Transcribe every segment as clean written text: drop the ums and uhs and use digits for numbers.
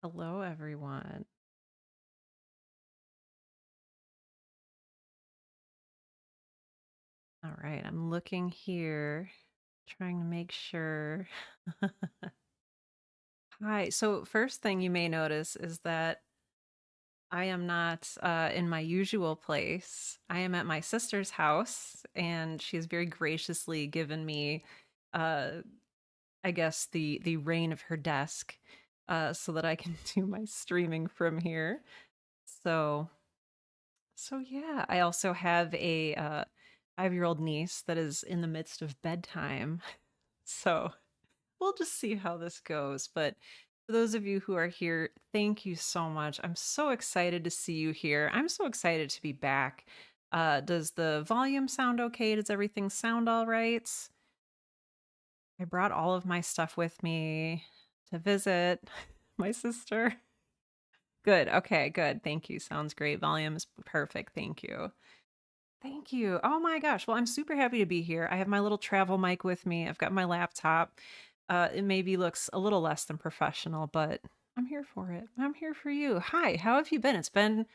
Hello, everyone. All right, I'm looking here, trying to make sure. Hi. So, first thing you may notice is that I am not in my usual place. I am at my sister's house, and she has very graciously given me, uh, I guess, the reign of her desk, so that I can do my streaming from here. So, So yeah, I also have a 5-year-old niece that is in the midst of bedtime. So we'll just see how this goes. But for those of you who are here, thank you so much. I'm so excited to see you here. I'm so excited to be back. Does the volume sound okay? Does everything sound all right? I brought all of my stuff with me to visit my sister. Good. Okay, good. Thank you. Sounds great. Volume is perfect. Thank you. Thank you. Oh my gosh. Well, I'm super happy to be here. I have my little travel mic with me. I've got my laptop. It maybe looks a little less than professional, but I'm here for it. I'm here for you. Hi, how have you been? It's been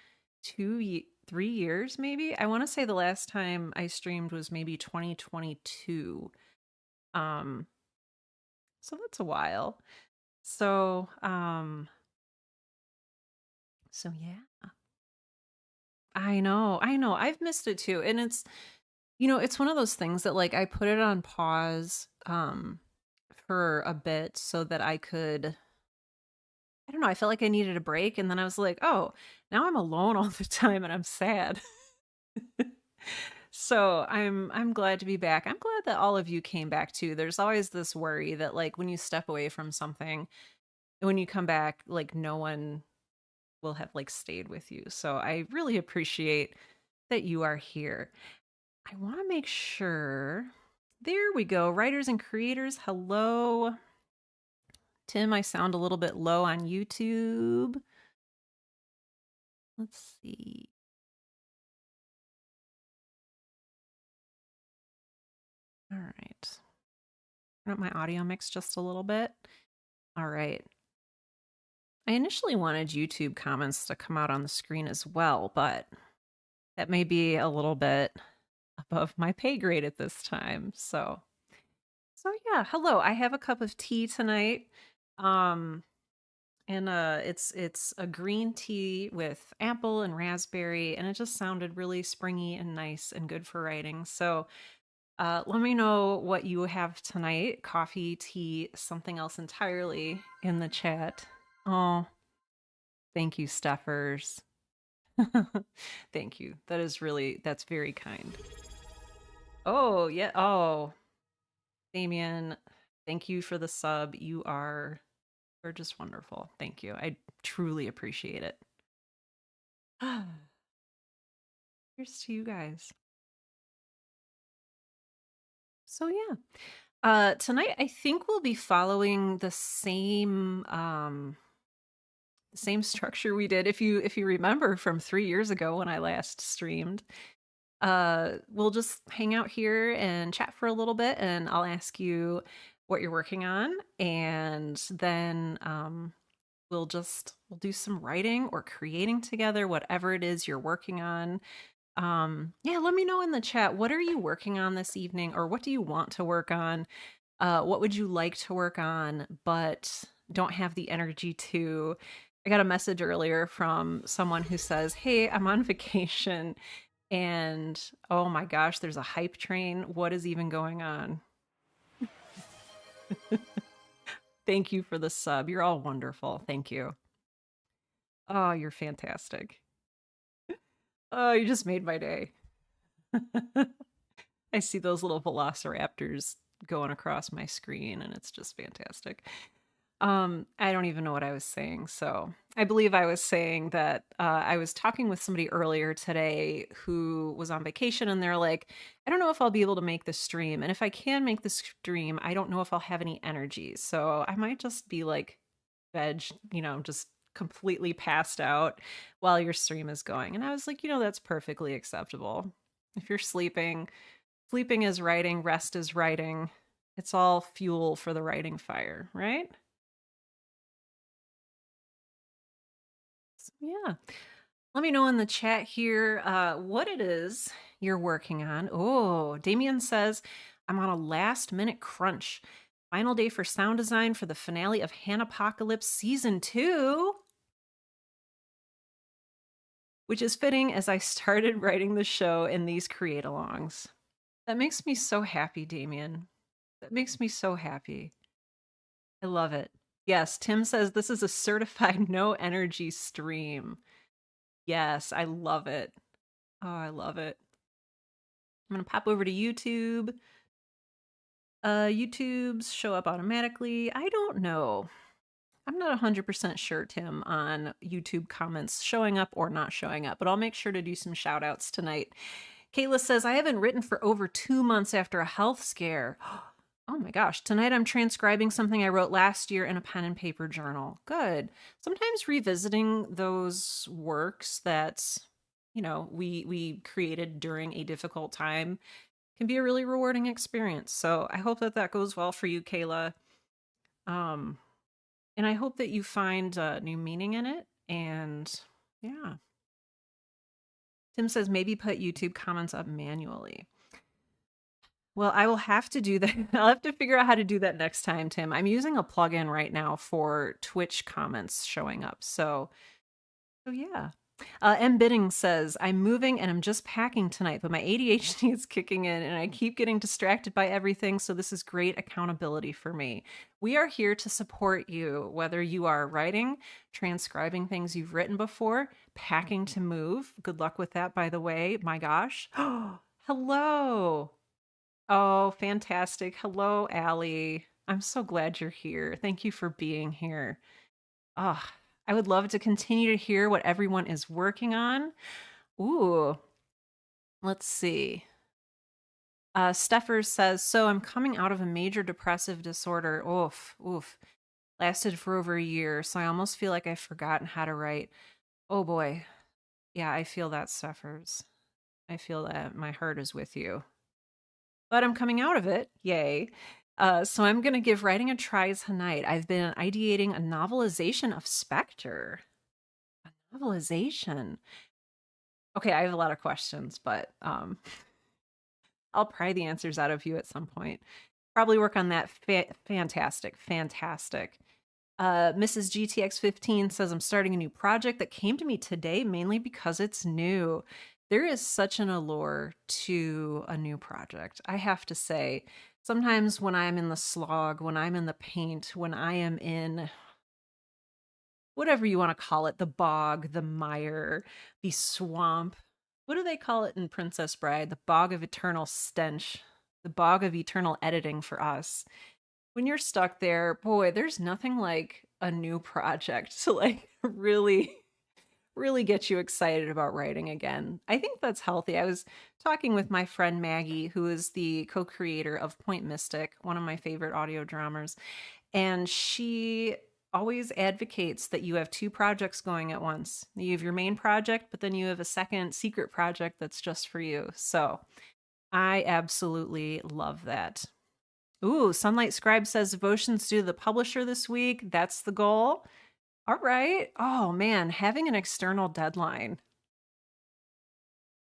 3 years, maybe. I want to say the last time I streamed was maybe 2022. Um, so that's a while. So, so yeah. I know. I've missed it too. And it's one of those things that like I put it on pause for a bit so that I don't know, I felt like I needed a break and then I was like, "Oh, now I'm alone all the time and I'm sad." So, I'm glad to be back. I'm glad that all of you came back too. There's always this worry that like when you step away from something, when you come back, like no one will have like stayed with you. So, I really appreciate that you are here. I want to make sure. There we go. Writers and creators, hello. Tim, I sound a little bit low on YouTube. Let's see. All right. Turn up my audio mix just a little bit. All right. I initially wanted YouTube comments to come out on the screen as well, but that may be a little bit above my pay grade at this time. So yeah, hello. I have a cup of tea tonight. Um and it's a green tea with apple and raspberry and it just sounded really springy and nice and good for writing. So let me know what you have tonight, coffee, tea, something else entirely, in the chat. Oh, thank you, Steffers. Thank you. That's very kind. Oh, yeah. Oh, Damien, thank you for the sub. Are just wonderful. Thank you. I truly appreciate it. Here's to you guys. So yeah. Tonight I think we'll be following the same structure we did. If you remember from 3 years ago when I last streamed, we'll just hang out here and chat for a little bit, and I'll ask you what you're working on, and then we'll do some writing or creating together, whatever it is you're working on. Yeah, let me know in the chat, what are you working on this evening, or what do you want to work on? What would you like to work on but don't have the energy to? I got a message earlier from someone who says, "Hey, I'm on vacation and oh my gosh, there's a hype train. What is even going on?" Thank you for the sub. You're all wonderful. Thank you. Oh, you're fantastic. Oh, you just made my day. I see those little velociraptors going across my screen and it's just fantastic. I don't even know what I was saying. So I believe I was saying that I was talking with somebody earlier today who was on vacation and they're like, I don't know if I'll be able to make the stream. And if I can make the stream, I don't know if I'll have any energy. So I might just be like veg, just completely passed out while your stream is going. And I was like, that's perfectly acceptable. If you're sleeping, sleeping is writing, rest is writing. It's all fuel for the writing fire, right? Yeah. Let me know in the chat here what it is you're working on. Oh, Damien says, I'm on a last minute crunch. Final day for sound design for the finale of Hanapocalypse Season 2, which is fitting as I started writing the show in these create-alongs. That makes me so happy, Damien. That makes me so happy. I love it. Yes, Tim says this is a certified no energy stream. Yes, I love it. Oh, I love it. I'm going to pop over to YouTube. YouTube's show up automatically. I don't know. I'm not 100% sure, Tim, on YouTube comments showing up or not showing up, but I'll make sure to do some shout outs tonight. Kayla says, I haven't written for over 2 months after a health scare. Oh my gosh. Tonight I'm transcribing something I wrote last year in a pen and paper journal. Good. Sometimes revisiting those works that, we created during a difficult time can be a really rewarding experience. So I hope that that goes well for you, Kayla. Um, and I hope that you find new meaning in it. And yeah. Tim says maybe put YouTube comments up manually. Well, I will have to do that. I'll have to figure out how to do that next time, Tim. I'm using a plugin right now for Twitch comments showing up. So yeah. M. Bidding says, I'm moving and I'm just packing tonight, but my ADHD is kicking in and I keep getting distracted by everything. So this is great accountability for me. We are here to support you, whether you are writing, transcribing things you've written before, packing to move. Good luck with that, by the way. My gosh. Hello. Oh, fantastic. Hello, Allie. I'm so glad you're here. Thank you for being here. Ah, I would love to continue to hear what everyone is working on. Ooh, let's see. Steffers says, so I'm coming out of a major depressive disorder. Oof, oof. Lasted for over a year, so I almost feel like I've forgotten how to write. Oh boy. Yeah, I feel that, Steffers. I feel that. My heart is with you. But I'm coming out of it. Yay. So I'm going to give writing a try tonight. I've been ideating a novelization of Spectre. A novelization. Okay, I have a lot of questions, but I'll pry the answers out of you at some point. Probably work on that. Fantastic, fantastic. Mrs. GTX15 says, I'm starting a new project that came to me today mainly because it's new. There is such an allure to a new project. I have to say, sometimes when I'm in the slog, when I'm in the paint, when I am in whatever you want to call it, the bog, the mire, the swamp. What do they call it in Princess Bride? The bog of eternal stench, the bog of eternal editing for us. When you're stuck there, boy, there's nothing like a new project to like really get you excited about writing again. I think that's healthy. I was talking with my friend Maggie, who is the co-creator of Point Mystic, one of my favorite audio dramas, and she always advocates that you have two projects going at once. You have your main project, but then you have a second secret project that's just for you. So I absolutely love that. Ooh, Sunlight Scribe says devotions due to the publisher this week. That's the goal. All right. Oh man, having an external deadline.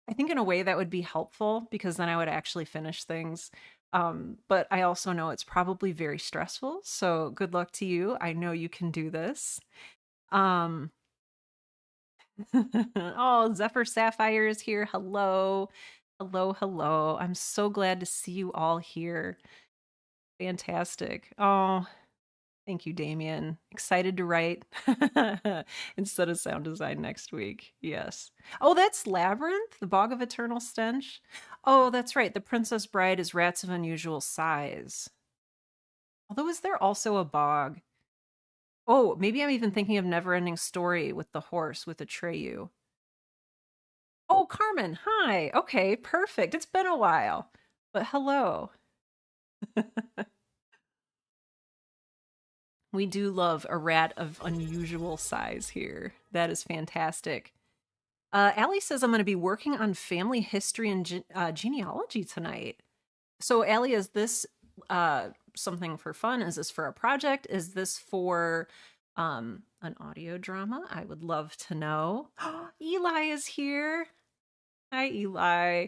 I think in a way that would be helpful because then I would actually finish things. But I also know it's probably very stressful. So good luck to you. I know you can do this. Um, oh, Zephyr Sapphire is here. Hello. Hello, hello. I'm so glad to see you all here. Fantastic. Oh, thank you, Damien. Excited to write instead of sound design next week. Yes. Oh, that's Labyrinth, the Bog of Eternal Stench. Oh, that's right. The Princess Bride is Rats of Unusual Size. Although, is there also a bog? Oh, maybe I'm even thinking of Neverending Story with the horse with Atreyu. Oh, Carmen. Hi. Okay, perfect. It's been a while. But hello. We do love a rat of unusual size here. That is fantastic. Allie says I'm going to be working on family history and genealogy tonight. So, Allie, is this something for fun? Is this for a project? Is this for An audio drama, I would love to know. Eli is here. Hi, Eli.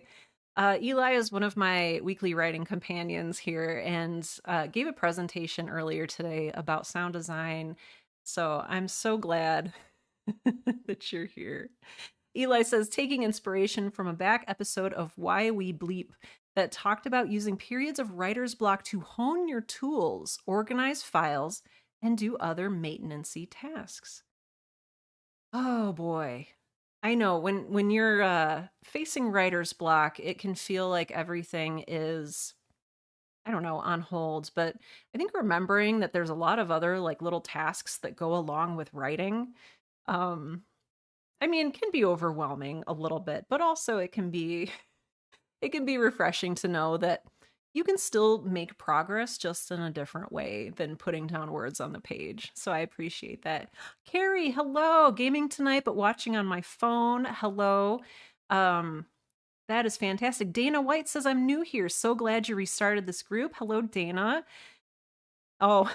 Eli is one of my weekly writing companions here and gave a presentation earlier today about sound design. So I'm so glad that you're here. Eli says, taking inspiration from a back episode of Why We Bleep that talked about using periods of writer's block to hone your tools, organize files, and do other maintenance-y tasks. Oh boy. I know when you're facing writer's block, it can feel like everything is, I don't know, on hold, but I think remembering that there's a lot of other like little tasks that go along with writing, um I mean, can be overwhelming a little bit, but also it can be refreshing to know that you can still make progress just in a different way than putting down words on the page. So I appreciate that. Carrie, hello. Gaming tonight, but watching on my phone. Hello. Um, that is fantastic. Dana White says, I'm new here. So glad you restarted this group. Hello, Dana. Oh,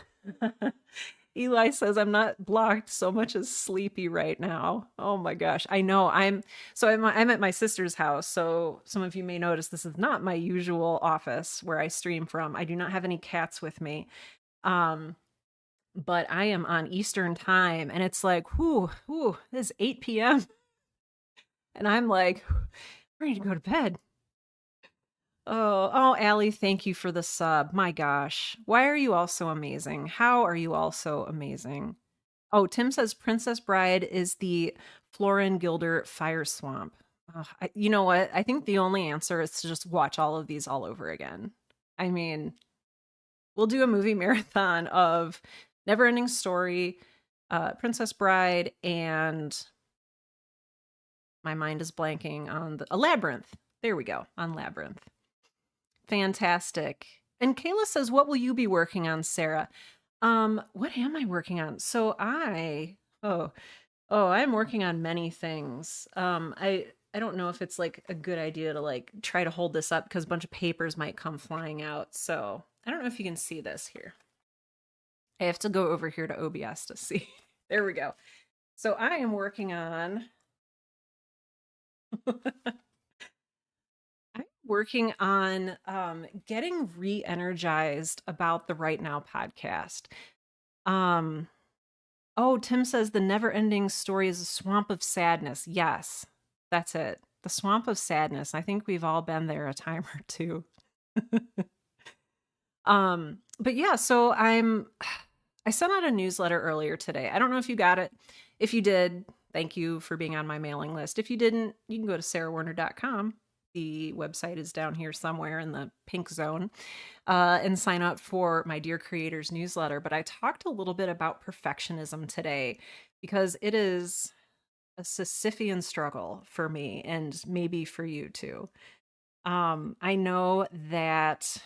Eli says I'm not blocked so much as sleepy right now. Oh my gosh. I know. I'm at my sister's house. So some of you may notice this is not my usual office where I stream from. I do not have any cats with me. Um but I am on Eastern time and it's like, whoo, it's 8 p.m. and I'm like ready to go to bed. Oh, Allie, thank you for the sub. My gosh. Why are you all so amazing? How are you all so amazing? Oh, Tim says Princess Bride is the Florin Gilder Fire Swamp. You know what? I think the only answer is to just watch all of these all over again. I mean, we'll do a movie marathon of Neverending Story, Princess Bride, and my mind is blanking on a Labyrinth. There we go, on Labyrinth. Fantastic. And Kayla says, what will you be working on, Sarah? What am I working on? So I'm working on many things. I don't know if it's like a good idea to like try to hold this up because a bunch of papers might come flying out. So I don't know if you can see this here. I have to go over here to OBS to see. There we go. So I am working on I'm working on getting re-energized about the Right Now podcast. Um Oh, Tim says the never-ending story is a swamp of sadness. Yes, that's it. The swamp of sadness. I think we've all been there a time or two. But yeah, so I sent out a newsletter earlier today. I don't know if you got it. If you did, thank you for being on my mailing list. If you didn't, you can go to sarahwerner.com. The website is down here somewhere in the pink zone, and sign up for my Dear Creators newsletter. But I talked a little bit about perfectionism today because it is a Sisyphean struggle for me and maybe for you too. I know that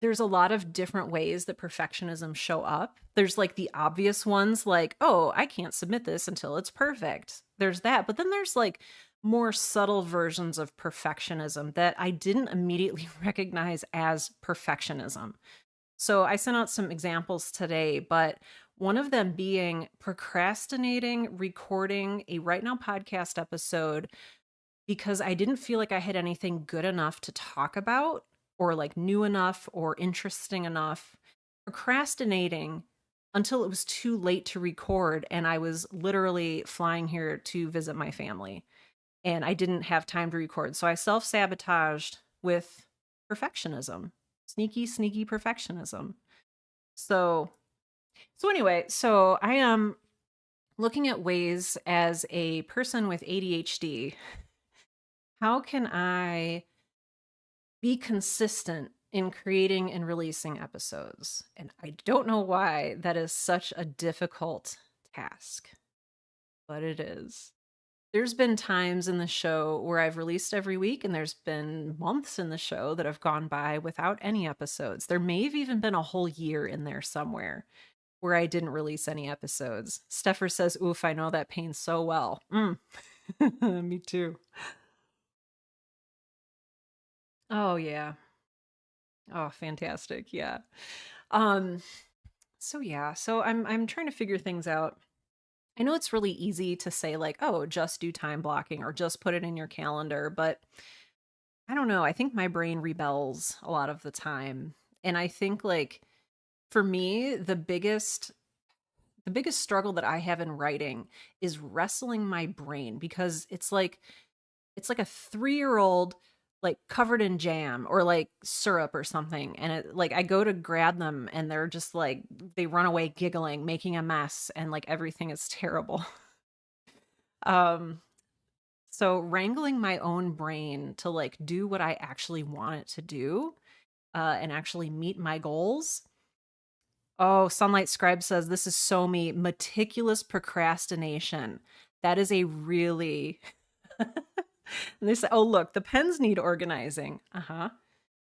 there's a lot of different ways that perfectionism show up. There's like the obvious ones like, oh, I can't submit this until it's perfect. There's that. But then there's like more subtle versions of perfectionism that I didn't immediately recognize as perfectionism. So I sent out some examples today, but one of them being procrastinating recording a Right Now podcast episode because I didn't feel like I had anything good enough to talk about or like new enough or interesting enough. Procrastinating until it was too late to record and I was literally flying here to visit my family and I didn't have time to record. So I self-sabotaged with perfectionism. Sneaky perfectionism. So anyway, so I am looking at ways as a person with ADHD, how can I be consistent in creating and releasing episodes? And I don't know why that is such a difficult task, but it is. There's been times in the show where I've released every week, and there's been months in the show that have gone by without any episodes. There may have even been a whole year in there somewhere where I didn't release any episodes. Steffer says, oof, I know that pain so well. Me too. Oh, yeah. Oh, fantastic. Yeah. Um, So yeah, so I'm trying to figure things out. I know it's really easy to say like, "Oh, just do time blocking or just put it in your calendar," but I don't know. I think my brain rebels a lot of the time. And I think like for me, the biggest struggle that I have in writing is wrestling my brain because it's like a 3-year-old like covered in jam or like syrup or something, and it like I go to grab them and they're just like they run away giggling, making a mess, and like everything is terrible. um so wrangling my own brain to like do what I actually want it to do, and actually meet my goals. Oh, Sunlight Scribe says this is so me, meticulous procrastination. That is a really and they say, "Oh, look, the pens need organizing." Uh-huh.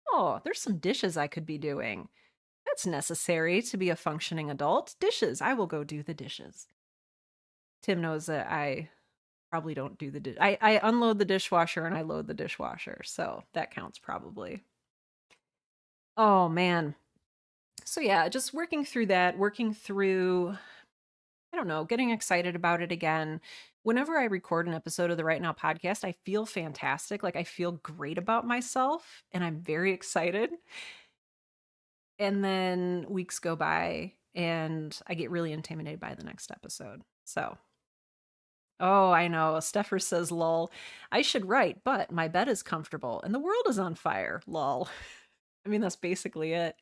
Oh, there's some dishes I could be doing. That's necessary to be a functioning adult. Dishes. I will go do the dishes. Tim knows that I probably don't do the dish. I unload the dishwasher and I load the dishwasher, so that counts probably. Oh man. So yeah, just working through that, working through I don't know, getting excited about it again. Whenever I record an episode of the Right Now podcast, I feel fantastic. Like I feel great about myself and I'm very excited. And then weeks go by and I get really intimidated by the next episode. So, oh, I know. Steffer says, lol, I should write, but my bed is comfortable and the world is on fire. Lol. I mean, that's basically it.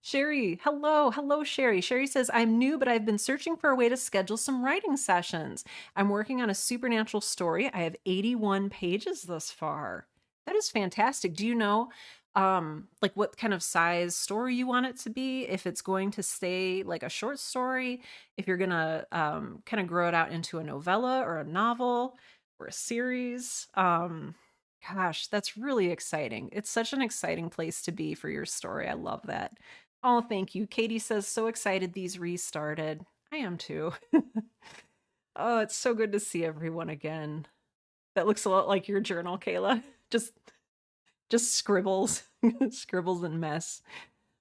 Sherry, hello, hello, Sherry. Sherry says, I'm new, but I've been searching for a way to schedule some writing sessions. I'm working on a supernatural story. I have 81 pages thus far. That is fantastic. Do you know, like what kind of size story you want it to be? If it's going to stay like a short story, if you're gonna kind of grow it out into a novella or a novel or a series. Gosh, that's really exciting. It's such an exciting place to be for your story. I love that. Oh, thank you. Katie says, so excited these restarted. I am too. Oh, it's so good to see everyone again. That looks a lot like your journal, Kayla. Just scribbles, scribbles and mess.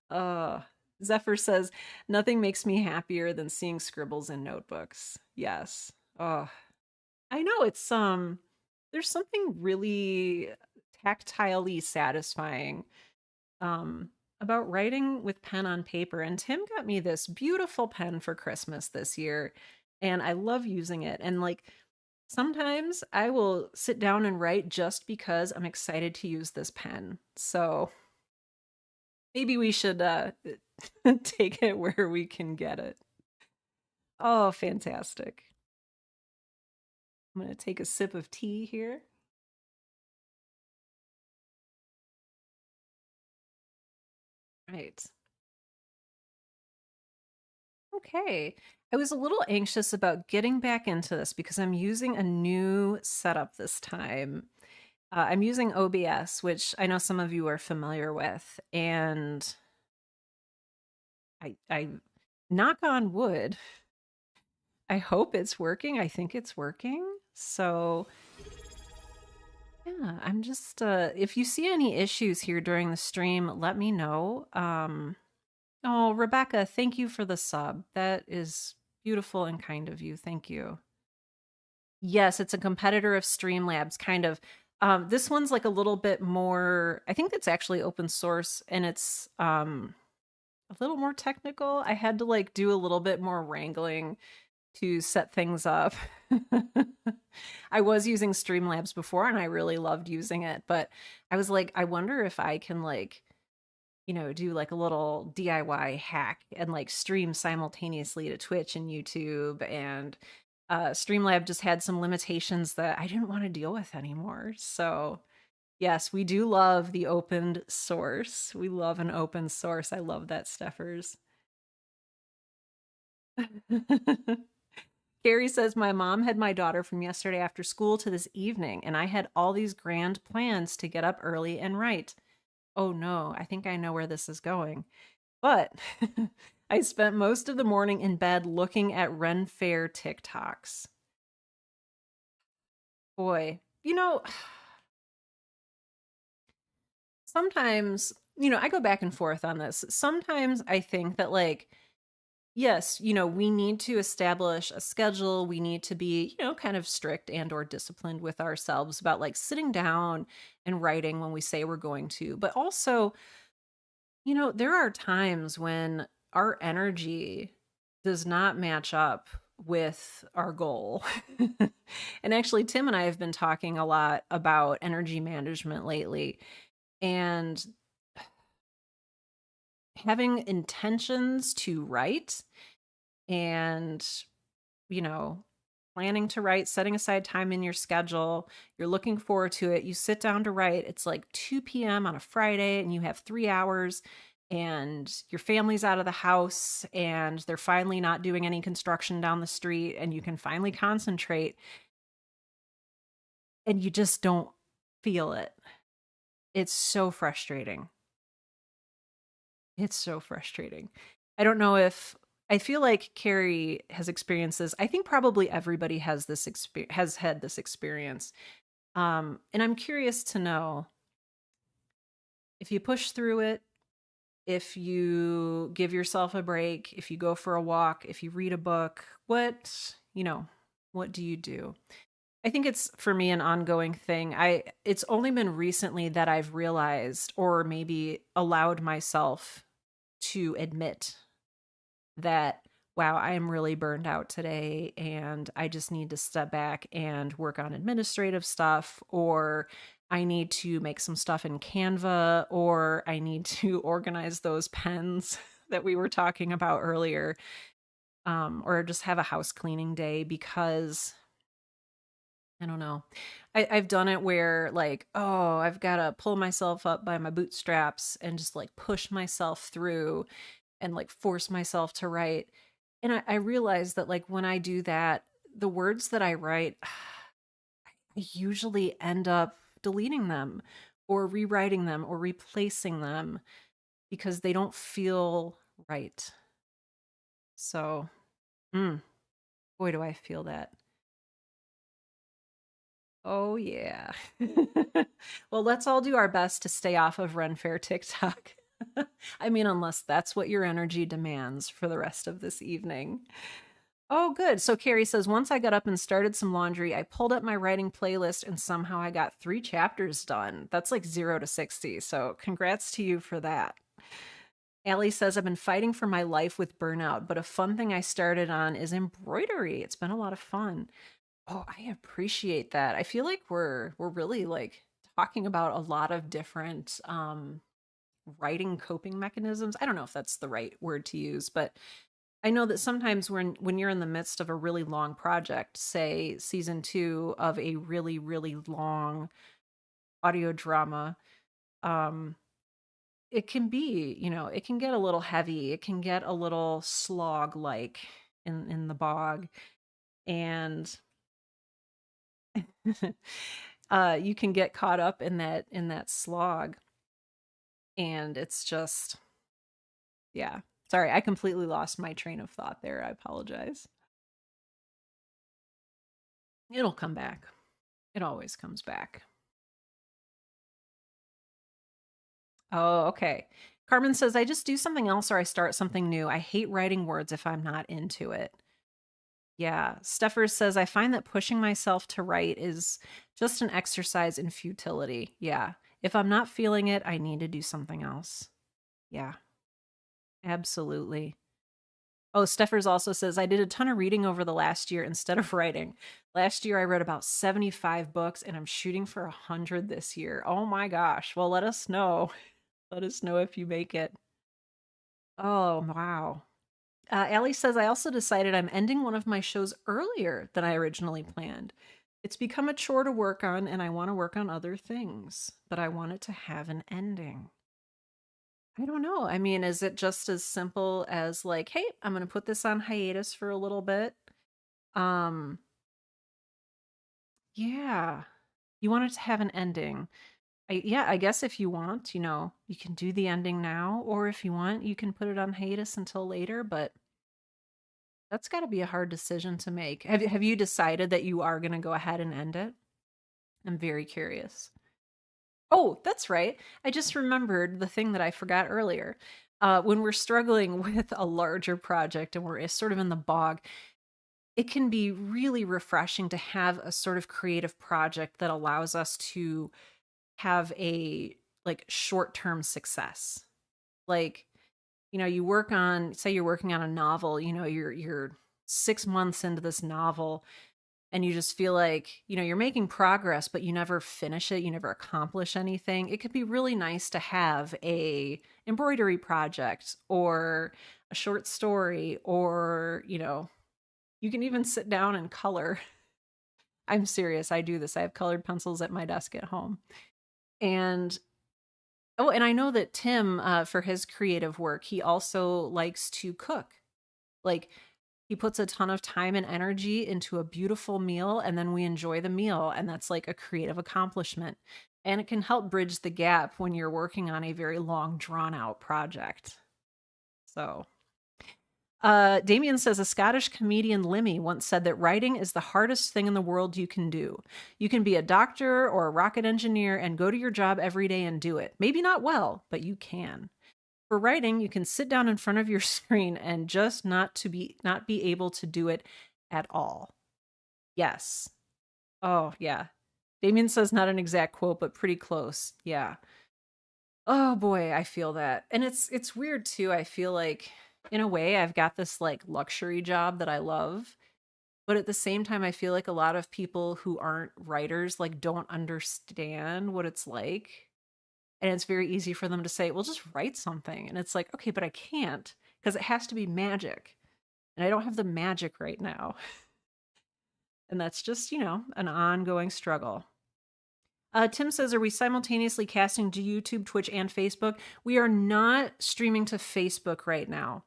Uh Zephyr says, nothing makes me happier than seeing scribbles in notebooks. Yes. Oh, I know there's something really tactilely satisfying um, about writing with pen on paper. And Tim got me this beautiful pen for Christmas this year, and I love using it. And like sometimes I will sit down and write just because I'm excited to use this pen. So maybe we should take it where we can get it. Oh, fantastic. I'm going to take a sip of tea here. Right. Okay. I was a little anxious about getting back into this because I'm using a new setup this time. I'm using OBS, which I know some of you are familiar with, and I knock on wood. I hope it's working. I think it's working. So yeah, I'm just if you see any issues here during the stream, let me know. Oh, Rebecca, thank you for the sub. That is beautiful and kind of you. Thank you. Yes, it's a competitor of Streamlabs, kind of. This one's like a little bit more, I think it's actually open source and it's a little more technical. I had to like do a little bit more wrangling to set things up. I was using Streamlabs before and I really loved using it, but I was like, I wonder if I can like, do like a little DIY hack and like stream simultaneously to Twitch and YouTube. And Streamlab just had some limitations that I didn't want to deal with anymore. So, yes, we do love the open source. We love an open source. I love that, Steffers. Gary says, my mom had my daughter from yesterday after school to this evening, and I had all these grand plans to get up early and write. Oh no, I think I know where this is going. But I spent most of the morning in bed looking at Ren Fair TikToks. Boy, sometimes I go back and forth on this. Sometimes I think that, like, yes, we need to establish a schedule. We need to be, kind of strict and or disciplined with ourselves about like sitting down and writing when we say we're going to. But also, there are times when our energy does not match up with our goal. And actually, Tim and I have been talking a lot about energy management lately. And having intentions to write and, you know, planning to write, setting aside time in your schedule, you're looking forward to it. You sit down to write. It's like 2 p.m. on a Friday and you have 3 hours and your family's out of the house and they're finally not doing any construction down the street and you can finally concentrate and you just don't feel it. It's so frustrating. It's so frustrating. I don't know if I feel like Carrie has experienced this. I think probably everybody has has had this experience. And I'm curious to know if you push through it, if you give yourself a break, if you go for a walk, if you read a book, what do you do? I think it's for me an ongoing thing. It's only been recently that I've realized or maybe allowed myself to admit that, wow, I am really burned out today and I just need to step back and work on administrative stuff, or I need to make some stuff in Canva, or I need to organize those pens that we were talking about earlier, or just have a house cleaning day because I don't know. I've done it where like, oh, I've got to pull myself up by my bootstraps and just like push myself through and like force myself to write. And I realize that like when I do that, the words that I write, I usually end up deleting them or rewriting them or replacing them because they don't feel right. So, mm, boy, do I feel that. Oh, yeah. Well, let's all do our best to stay off of Ren Fair TikTok. I mean, unless that's what your energy demands for the rest of this evening. Oh, good. So Carrie says, once I got up and started some laundry, I pulled up my writing playlist and somehow I got 3 chapters done. That's like 0 to 60. So congrats to you for that. Allie says, I've been fighting for my life with burnout, but a fun thing I started on is embroidery. It's been a lot of fun. Oh, I appreciate that. I feel like we're really like talking about a lot of different writing coping mechanisms. I don't know if that's the right word to use, but I know that sometimes when you're in the midst of a really long project, say season 2 of a really, really long audio drama, um, it can be, it can get a little heavy. It can get a little slog like in the bog. And you can get caught up in that slog. And it's just, yeah. Sorry, I completely lost my train of thought there. I apologize. It'll come back. It always comes back. Oh, okay. Carmen says, I just do something else or I start something new. I hate writing words if I'm not into it. Yeah. Steffers says, I find that pushing myself to write is just an exercise in futility. Yeah. If I'm not feeling it, I need to do something else. Yeah, absolutely. Oh, Steffers also says, I did a ton of reading over the last year instead of writing. Last year, I read about 75 books and I'm shooting for 100 this year. Oh my gosh. Well, let us know. Let us know if you make it. Oh, wow. Allie says, I also decided I'm ending one of my shows earlier than I originally planned. It's become a chore to work on, and I want to work on other things, but I want it to have an ending. I don't know. I mean, is it just as simple as like, hey, I'm going to put this on hiatus for a little bit? Um, yeah. You want it to have an ending. Yeah, I guess if you want, you can do the ending now, or if you want, you can put it on hiatus until later, but that's got to be a hard decision to make. Have you decided that you are going to go ahead and end it? I'm very curious. Oh, that's right. I just remembered the thing that I forgot earlier. When we're struggling with a larger project and we're sort of in the bog, it can be really refreshing to have a sort of creative project that allows us to have a like short-term success. Like, you work on, say you're working on a novel, you're 6 months into this novel and you just feel like, you're making progress, but you never finish it, you never accomplish anything. It could be really nice to have a embroidery project or a short story, or, you can even sit down and color. I'm serious, I do this. I have colored pencils at my desk at home. And oh, and I know that Tim, for his creative work, he also likes to cook. Like, he puts a ton of time and energy into a beautiful meal, and then we enjoy the meal, and that's like a creative accomplishment. And it can help bridge the gap when you're working on a very long, drawn out project. So, Damien says a Scottish comedian Limmy once said that writing is the hardest thing in the world you can do. You can be a doctor or a rocket engineer and go to your job every day and do it. Maybe not well, but you can. For writing, you can sit down in front of your screen and just not be able to do it at all. Yes. Oh, yeah. Damien says not an exact quote, but pretty close. Yeah. Oh boy, I feel that. And it's weird too. I feel like in a way I've got this like luxury job that I love, but at the same time I feel like a lot of people who aren't writers like don't understand what it's like. And it's very easy for them to say, "Well, just write something." And it's like, "Okay, but I can't because it has to be magic." And I don't have the magic right now. And that's just, an ongoing struggle. Tim says, are we simultaneously casting to YouTube, Twitch, and Facebook? We are not streaming to Facebook right now.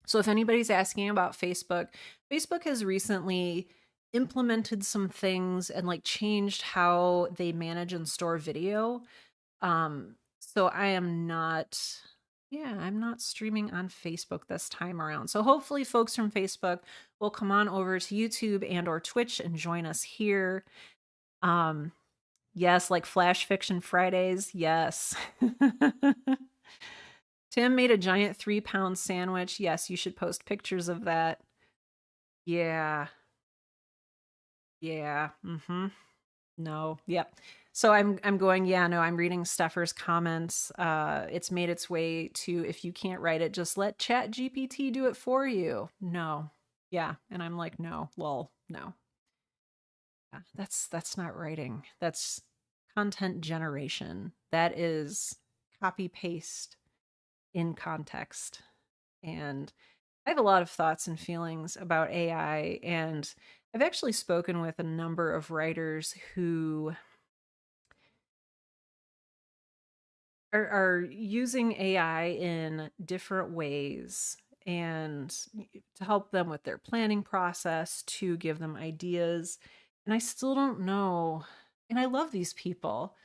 So if anybody's asking about Facebook, Facebook has recently implemented some things and like changed how they manage and store video. So I'm not streaming on Facebook this time around. So hopefully folks from Facebook will come on over to YouTube and or Twitch and join us here. Um, yes, like Flash Fiction Fridays. Yes. Tim made a giant 3-pound sandwich. Yes, you should post pictures of that. Yeah. Yeah. Mm-hmm. No. Yep. So I'm going, yeah, no, I'm reading Steffer's comments. It's made its way to, if you can't write it, just let Chat GPT do it for you. No. Yeah. And I'm like, no, lol, no. Yeah, that's not writing. That's content generation. That is copy paste in context. And I have a lot of thoughts and feelings about AI, and I've actually spoken with a number of writers who are using AI in different ways and to help them with their planning process, to give them ideas. And I still don't know. And I love these people,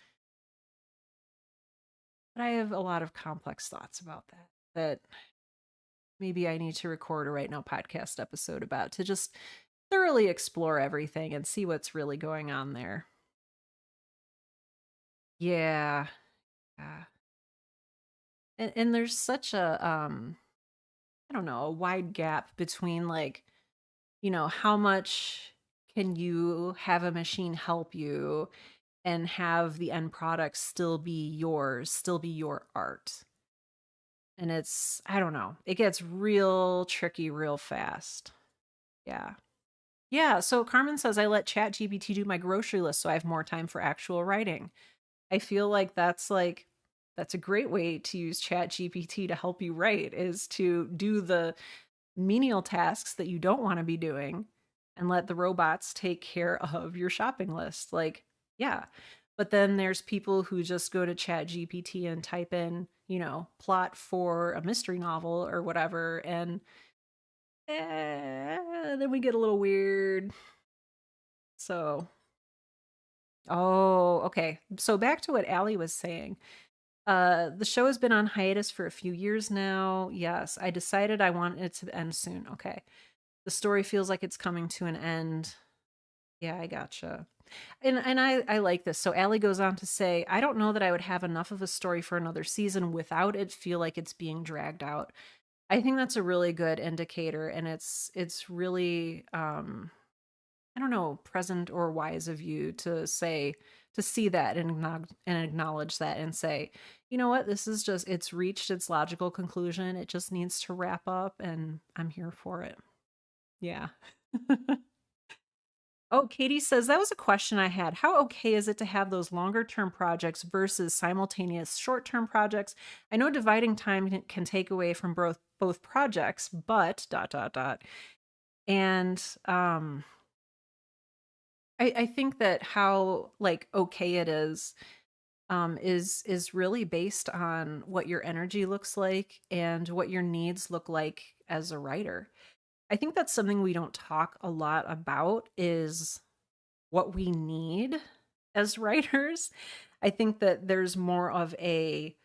but I have a lot of complex thoughts about that maybe I need to record a Right Now podcast episode about, to just thoroughly explore everything and see what's really going on there. Yeah. Yeah. And there's such a I don't know, a wide gap between like, how much can you have a machine help you and have the end product still be yours, still be your art. And it's, I don't know, it gets real tricky real fast. Yeah. Yeah. So Carmen says, I let ChatGPT do my grocery list so I have more time for actual writing. I feel like that's a great way to use ChatGPT to help you write, is to do the menial tasks that you don't want to be doing and let the robots take care of your shopping list. Like, yeah. But then there's people who just go to ChatGPT and type in, plot for a mystery novel or whatever, and then we get a little weird. So, oh, okay. So back to what Allie was saying. The show has been on hiatus for a few years now. Yes, I decided I want it to end soon. Okay. The story feels like it's coming to an end. Yeah, I gotcha. And I like this. So Allie goes on to say, I don't know that I would have enough of a story for another season without it feel like it's being dragged out. I think that's a really good indicator, and it's really I don't know, present or wise of you to say, to see that and acknowledge that and say, you know what, this is just, it's reached its logical conclusion. It just needs to wrap up, and I'm here for it. Yeah. Oh, Katie says that was a question I had. How okay is it to have those longer term projects versus simultaneous short term projects? I know dividing time can take away from both projects, but dot dot dot. And I think that how like okay it is really based on what your energy looks like and what your needs look like as a writer. I think that's something we don't talk a lot about is what we need as writers. I think that there's more of a,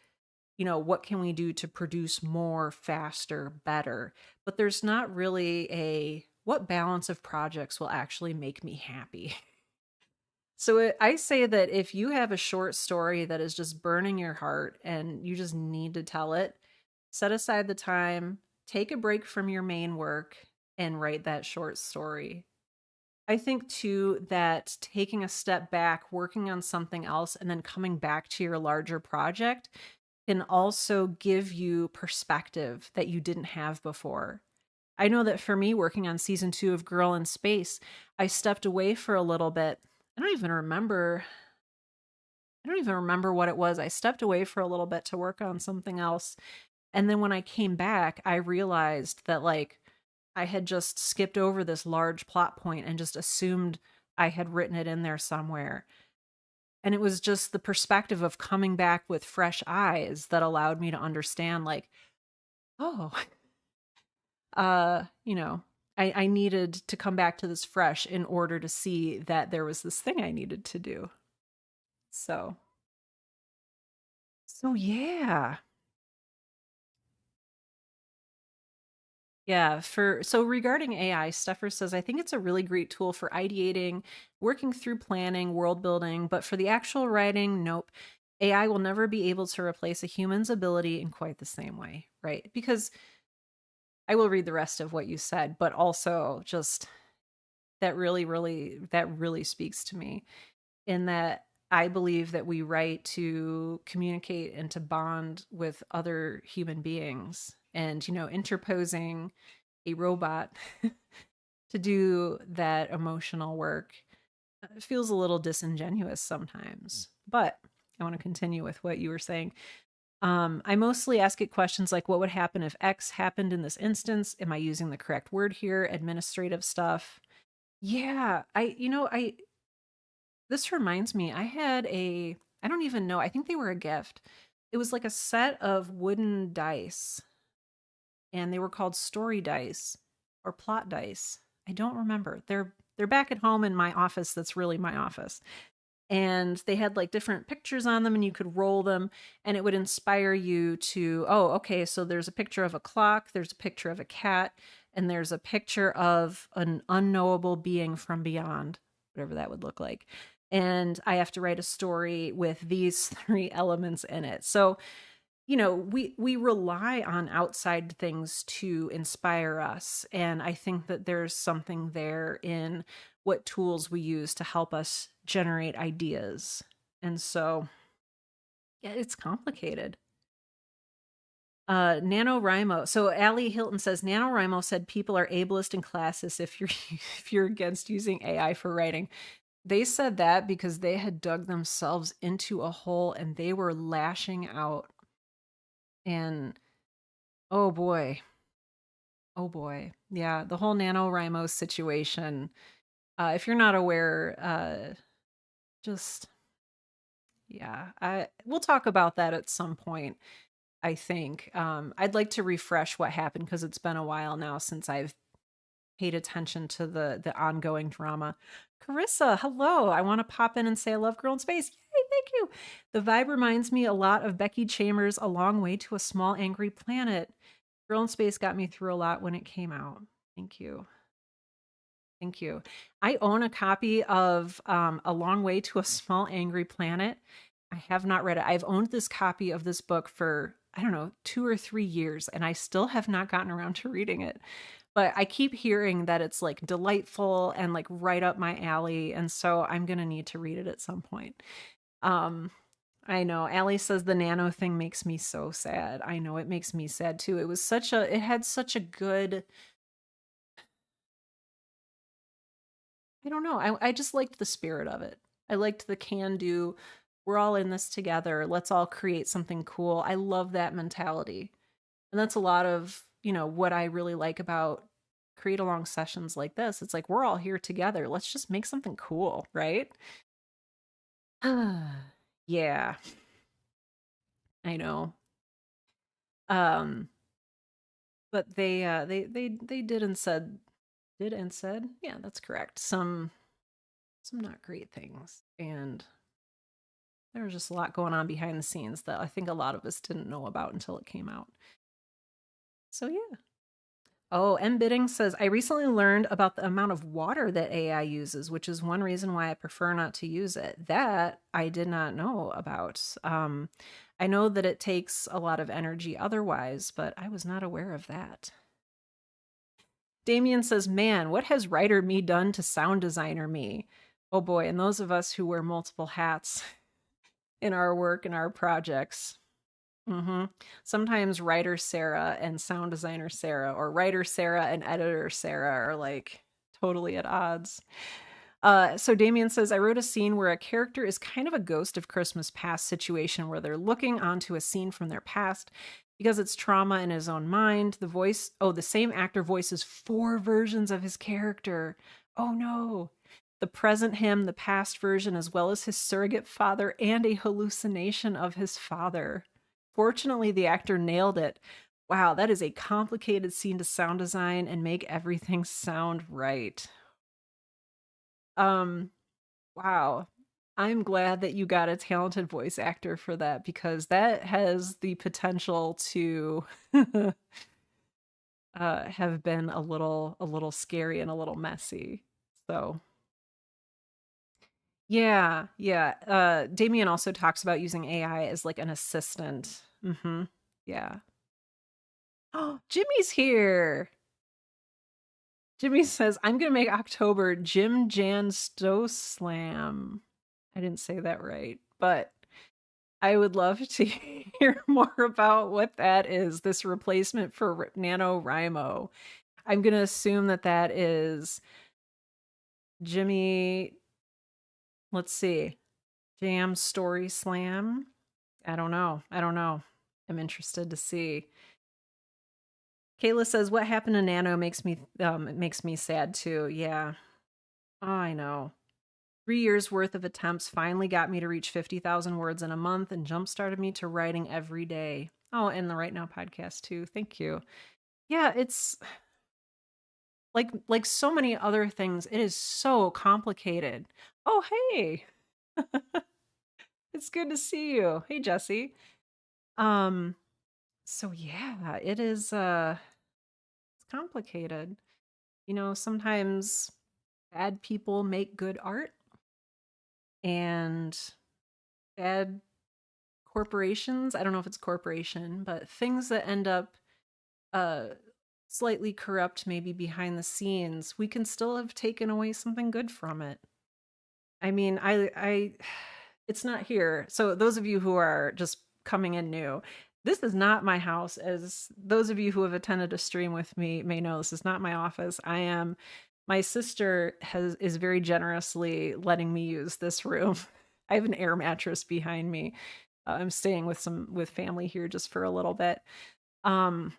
you know, what can we do to produce more, faster, better? But there's not really a what balance of projects will actually make me happy. So I say that if you have a short story that is just burning your heart and you just need to tell it, set aside the time, take a break from your main work, and write that short story. I think too that taking a step back, working on something else, and then coming back to your larger project can also give you perspective that you didn't have before. I know that for me, working on season 2 of Girl in Space, I stepped away for a little bit. I don't even remember. I don't even remember what it was. I stepped away for a little bit to work on something else. And then when I came back, I realized that like I had just skipped over this large plot point and just assumed I had written it in there somewhere. And it was just the perspective of coming back with fresh eyes that allowed me to understand like, oh, you know, I needed to come back to this fresh in order to see that there was this thing I needed to do. So, so yeah. Yeah, for so regarding AI, Steffer says, I think it's a really great tool for ideating, working through planning, world building, but for the actual writing, nope. AI will never be able to replace a human's ability in quite the same way, right? Because I will read the rest of what you said, but also just that really speaks to me in that I believe that we write to communicate and to bond with other human beings. And, you know, interposing a robot to do that emotional work feels a little disingenuous sometimes. But I want to continue with what you were saying. I mostly ask it questions like, what would happen if X happened in this instance? Am I using the correct word here? Administrative stuff. Yeah, this reminds me, I don't even know, I think they were a gift. It was like a set of wooden dice, and they were called story dice or plot dice. I don't remember. They're back at home in my office that's really my office. And they had like different pictures on them and you could roll them and it would inspire you to, oh, okay, so there's a picture of a clock, there's a picture of a cat, and there's a picture of an unknowable being from beyond, whatever that would look like. And I have to write a story with these three elements in it. So, you know, we rely on outside things to inspire us, and I think that there's something there in what tools we use to help us generate ideas. And so yeah, it's complicated. NaNoWriMo, so Allie Hilton says NaNoWriMo said people are ableist and classist if you're if you're against using AI for writing. They said that because they had dug themselves into a hole and they were lashing out. And oh boy. Oh boy. Yeah, the whole NaNoWriMo situation. If you're not aware, just yeah, we'll talk about that at some point, I think. I'd like to refresh what happened because it's been a while now since I've paid attention to the ongoing drama. Carissa, hello. I want to pop in and say I love Girl in Space. Yay, thank you. The vibe reminds me a lot of Becky Chambers' A Long Way to a Small Angry Planet. Girl in Space got me through a lot when it came out. Thank you. Thank you. I own a copy of A Long Way to a Small Angry Planet. I have not read it. I've owned this copy of this book for, I don't know, 2 or 3 years, and I still have not gotten around to reading it. But I keep hearing that it's like delightful and like right up my alley, and so I'm gonna need to read it at some point. Um, I know. Allie says the nano thing makes me so sad. I know it makes me sad too. It had such a good, I don't know. I just liked the spirit of it. I liked the can do. We're all in this together. Let's all create something cool. I love that mentality. And that's a lot of, what I really like about create along sessions like this. It's like we're all here together. Let's just make something cool, right? Yeah, I know. Um, but they did and said, yeah, that's correct. Some not great things. And there was just a lot going on behind the scenes that I think a lot of us didn't know about until it came out. So yeah. Oh, M Bidding says, I recently learned about the amount of water that AI uses, which is one reason why I prefer not to use it. That I did not know about. I know that it takes a lot of energy otherwise, but I was not aware of that. Damien says, man, what has writer me done to sound designer me? Oh boy, and those of us who wear multiple hats in our work and our projects. Sometimes writer Sarah and sound designer Sarah, or writer Sarah and editor Sarah, are like totally at odds. So Damien says, I wrote a scene where a character is kind of a ghost of Christmas past situation where they're looking onto a scene from their past because it's trauma in his own mind. The same actor voices 4 versions of his character. Oh no. The present him, the past version, as well as his surrogate father and a hallucination of his father. Fortunately, the actor nailed it. Wow, that is a complicated scene to sound design and make everything sound right. Um, wow. I'm glad that you got a talented voice actor for that because that has the potential to have been a little scary and a little messy. So, yeah, yeah. Damien also talks about using AI as like an assistant. Yeah. Oh, Jimmy's here. Jimmy says, I'm going to make October Jim Jan Stowe Slam. I didn't say that right, but I would love to hear more about what that is, this replacement for NaNoWriMo. I'm going to assume that that is Jimmy, let's see, Jam Story Slam. I don't know. I'm interested to see. Kayla says, what happened to Nano makes me sad too. Yeah. Oh, I know. 3 years worth of attempts finally got me to reach 50,000 words in a month and jump started me to writing every day. Oh, and the Right Now podcast too. Thank you. Yeah, it's like so many other things. It is so complicated. Oh, hey. It's good to see you. Hey, Jesse. Um so yeah, it's complicated. Sometimes bad people make good art and bad corporations, I don't know if it's corporation, but things that end up uh slightly corrupt maybe behind the scenes, we can still have taken away something good from it. I mean, I it's not here. So those of you who are just coming in new, this is not my house. As those of you who have attended a stream with me may know, this is not my office. My sister is very generously letting me use this room. I have an air mattress behind me. I'm staying with family here just for a little bit. Um,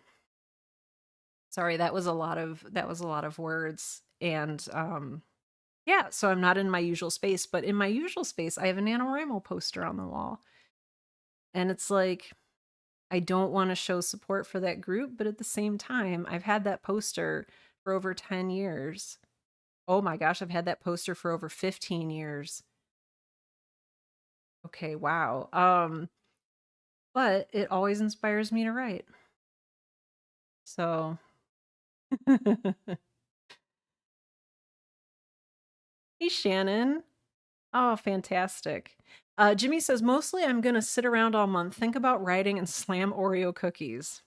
sorry, that was a lot of words. And yeah, so I'm not in my usual space, but in my usual space, I have a NaNoWriMo poster on the wall. And it's like, I don't want to show support for that group, but at the same time, I've had that poster for over 10 years. Oh my gosh, I've had that poster for over 15 years. Okay, wow. But it always inspires me to write. So Hey, Shannon. Oh, fantastic. Jimmy says, mostly I'm going to sit around all month, think about writing, and slam Oreo cookies.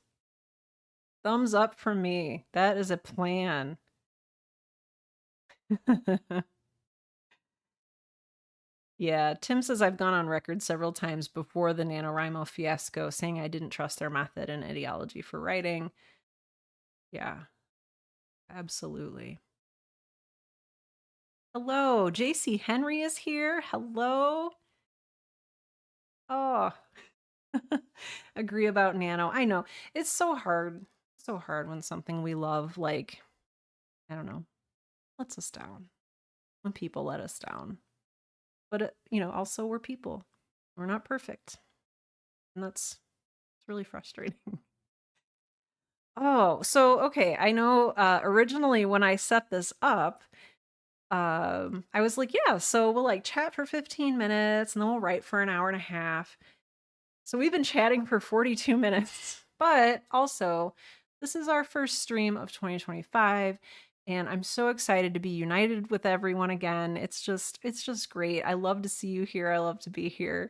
Thumbs up from me. That is a plan. Yeah, Tim says I've gone on record several times before the NaNoWriMo fiasco saying I didn't trust their method and ideology for writing. Yeah, absolutely. Hello, JC Henry is here. Hello. Oh, agree about Nano. I know. It's so hard. So hard when something we love, like, I don't know, lets us down. When people let us down. But, also we're people. We're not perfect. And that's it's really frustrating. Oh, so okay. I know originally when I set this up, I was like, yeah, so we'll like chat for 15 minutes and then we'll write for an hour and a half. So we've been chatting for 42 minutes, but also this is our first stream of 2025 and I'm so excited to be united with everyone again. It's just great. I love to see you here. I love to be here.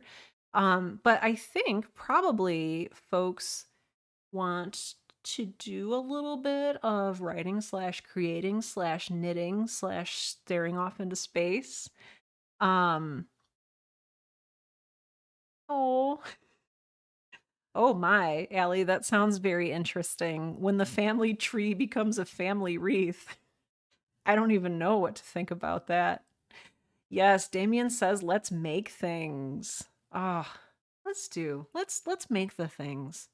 But I think probably folks want to do a little bit of writing slash creating slash knitting slash staring off into space. Um, oh, oh my, Allie, that sounds very interesting. When the family tree becomes a family wreath. I don't even know what to think about that. Yes, Damien says let's make things. Ah, let's make the things.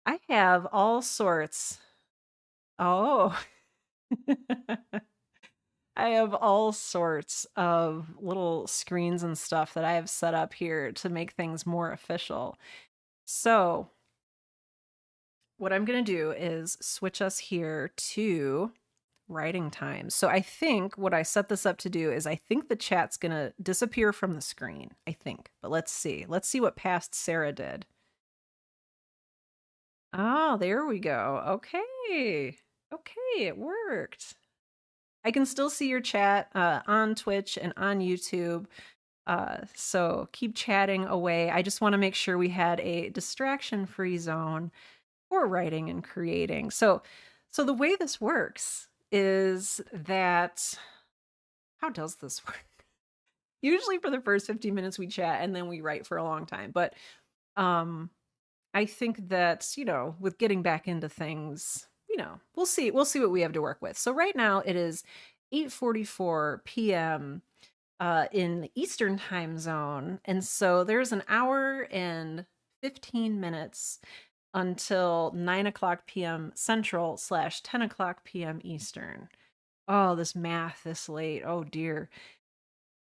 I have all sorts. Oh. I have all sorts of little screens and stuff that I have set up here to make things more official. So, what I'm going to do is switch us here to writing time. So, I think what I set this up to do is I think the chat's going to disappear from the screen. I think. But let's see. Let's see what past Sarah did. Oh, there we go. Okay. Okay, it worked. I can still see your chat on Twitch and on YouTube. So keep chatting away. I just want to make sure we had a distraction-free zone for writing and creating. So the way this works is that how does this work? Usually for the first 15 minutes we chat and then we write for a long time. But I think that, with getting back into things, we'll see what we have to work with. So right now it is 8:44 p.m. In the Eastern time zone. And so there's an hour and 15 minutes until 9 o'clock p.m. Central / 10 o'clock p.m. Eastern. Oh, this math this late. Oh, dear.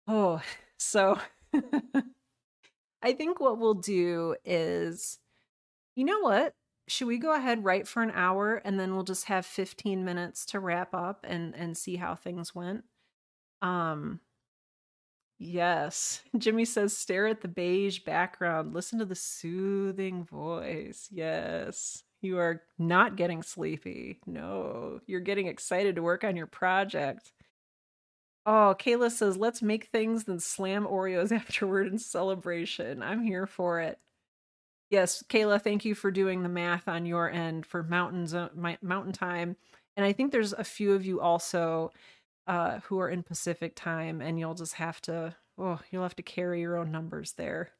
Oh, so I think what we'll do is, you know what? Should we go ahead, write for an hour, and then we'll just have 15 minutes to wrap up and see how things went? Um, Yes. Jimmy says, stare at the beige background. Listen to the soothing voice. Yes. You are not getting sleepy. No, you're getting excited to work on your project. Oh, Kayla says, let's make things, then slam Oreos afterward in celebration. I'm here for it. Yes, Kayla, thank you for doing the math on your end for mountain time. And I think there's a few of you also who are in Pacific time, and you'll have to carry your own numbers there.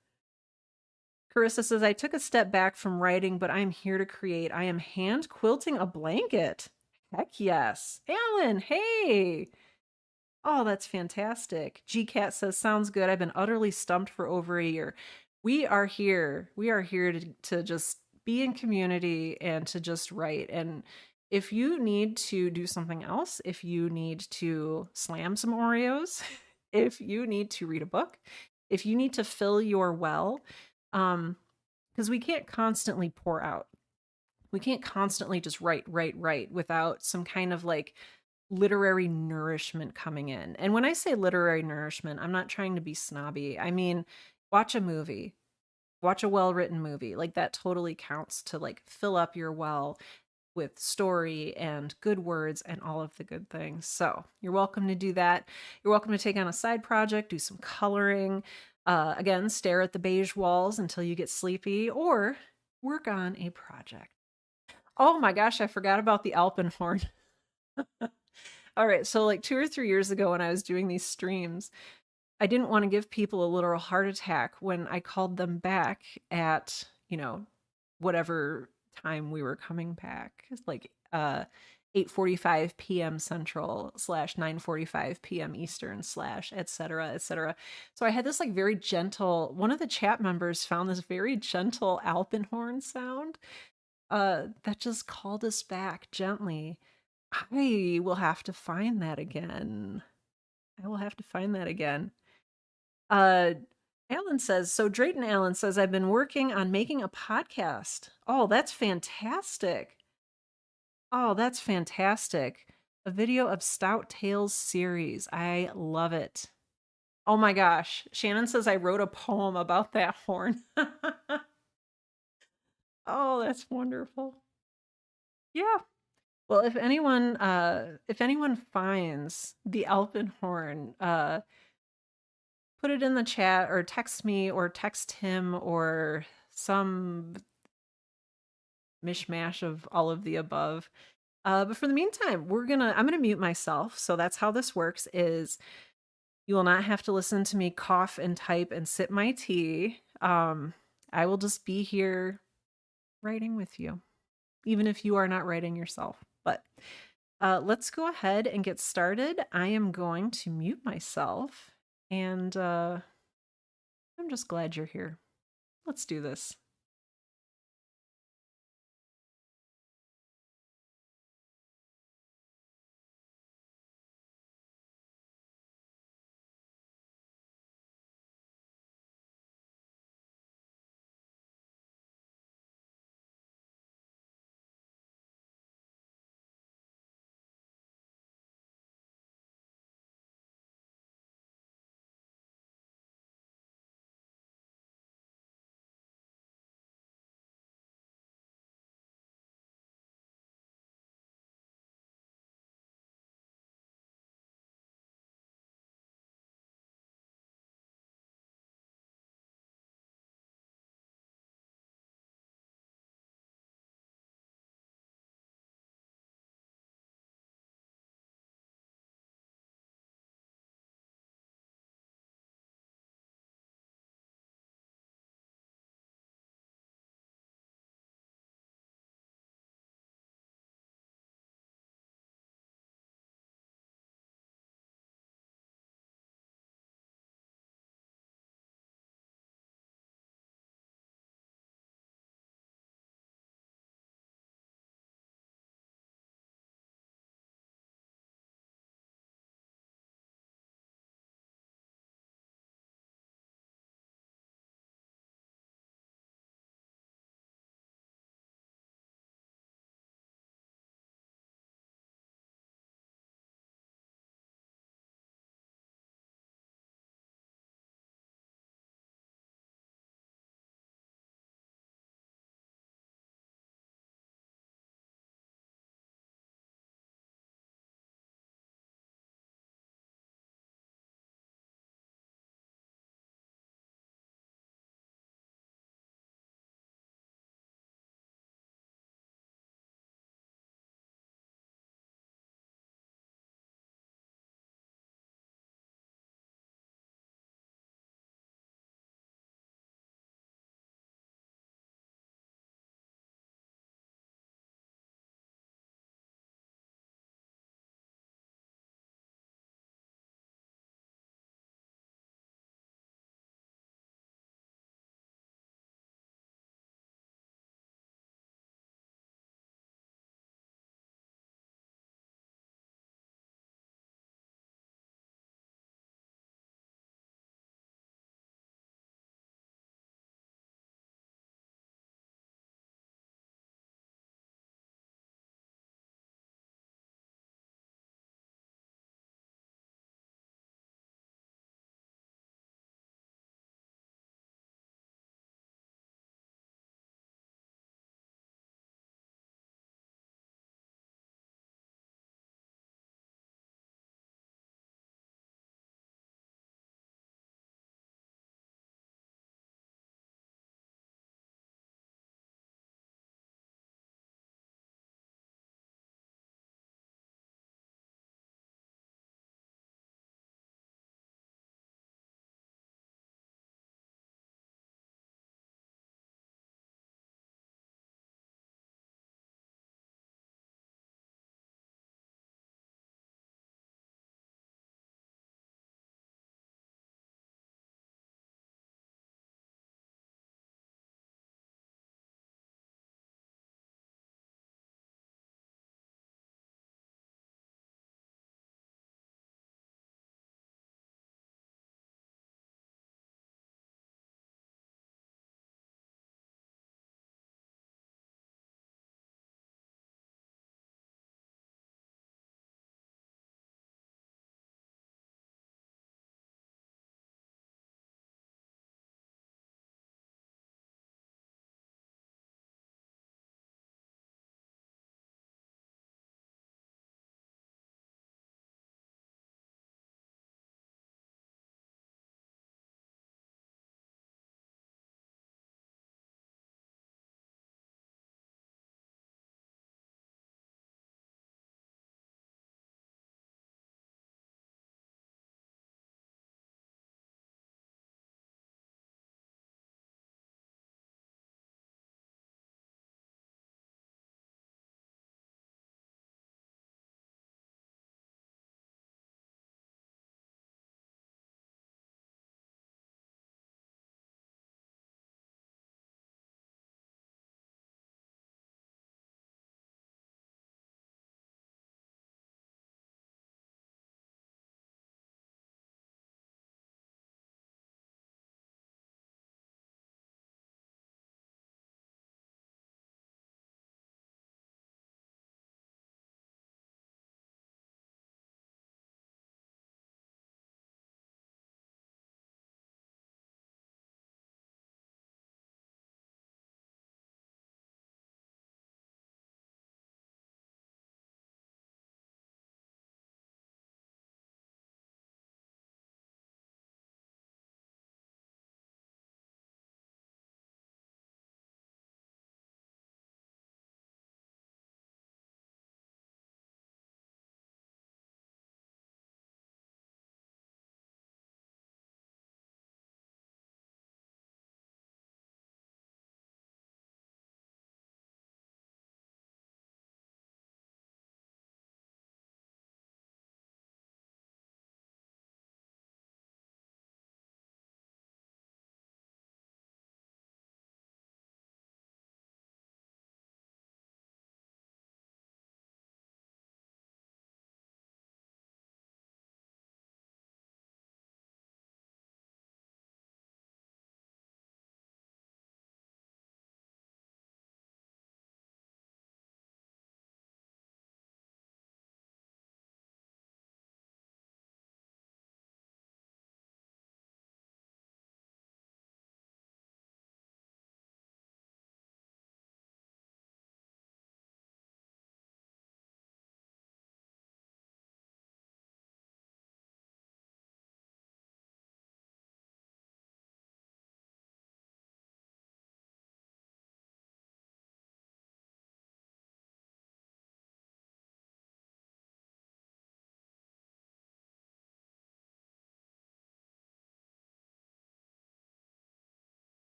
Carissa says, I took a step back from writing, but I'm here to create. I am hand quilting a blanket. Heck yes. Alan, hey. Oh, that's fantastic. GCat says, sounds good. I've been utterly stumped for over a year. We are here. We are here to just be in community and to just write. And if you need to do something else, if you need to slam some Oreos, if you need to read a book, if you need to fill your well, because we can't constantly pour out. We can't constantly just write without some kind of like literary nourishment coming in. And when I say literary nourishment, I'm not trying to be snobby. I mean, watch a movie, watch a well-written movie. Like that totally counts to like fill up your well. with story and good words and all of the good things. So you're welcome to do that. You're welcome to take on a side project, do some coloring. Again, stare at the beige walls until you get sleepy, or work on a project. Oh my gosh, I forgot about the Alpenhorn. All right, so like 2 or 3 years ago when I was doing these streams, I didn't want to give people a literal heart attack when I called them back at, whatever time we were coming back. It's like 8:45 p.m. Central / 9:45 p.m. Eastern / et cetera, et cetera. So I had this like very gentle, one of the chat members found this very gentle Alpenhorn sound that just called us back gently. I will have to find that again. I will have to find that again. Uh, Alan says, so Drayton Allen says, I've been working on making a podcast. Oh, that's fantastic. Oh, that's fantastic. A video of Stout Tales series. I love it. Oh my gosh. Shannon says I wrote a poem about that horn. Oh, that's wonderful. Yeah. Well, if anyone finds the Alpenhorn, put it in the chat or text me or text him or some mishmash of all of the above. But for the meantime, I'm gonna mute myself. So that's how this works is you will not have to listen to me cough and type and sip my tea. I will just be here writing with you, even if you are not writing yourself. But let's go ahead and get started. I am going to mute myself, and I'm just glad you're here. Let's do this.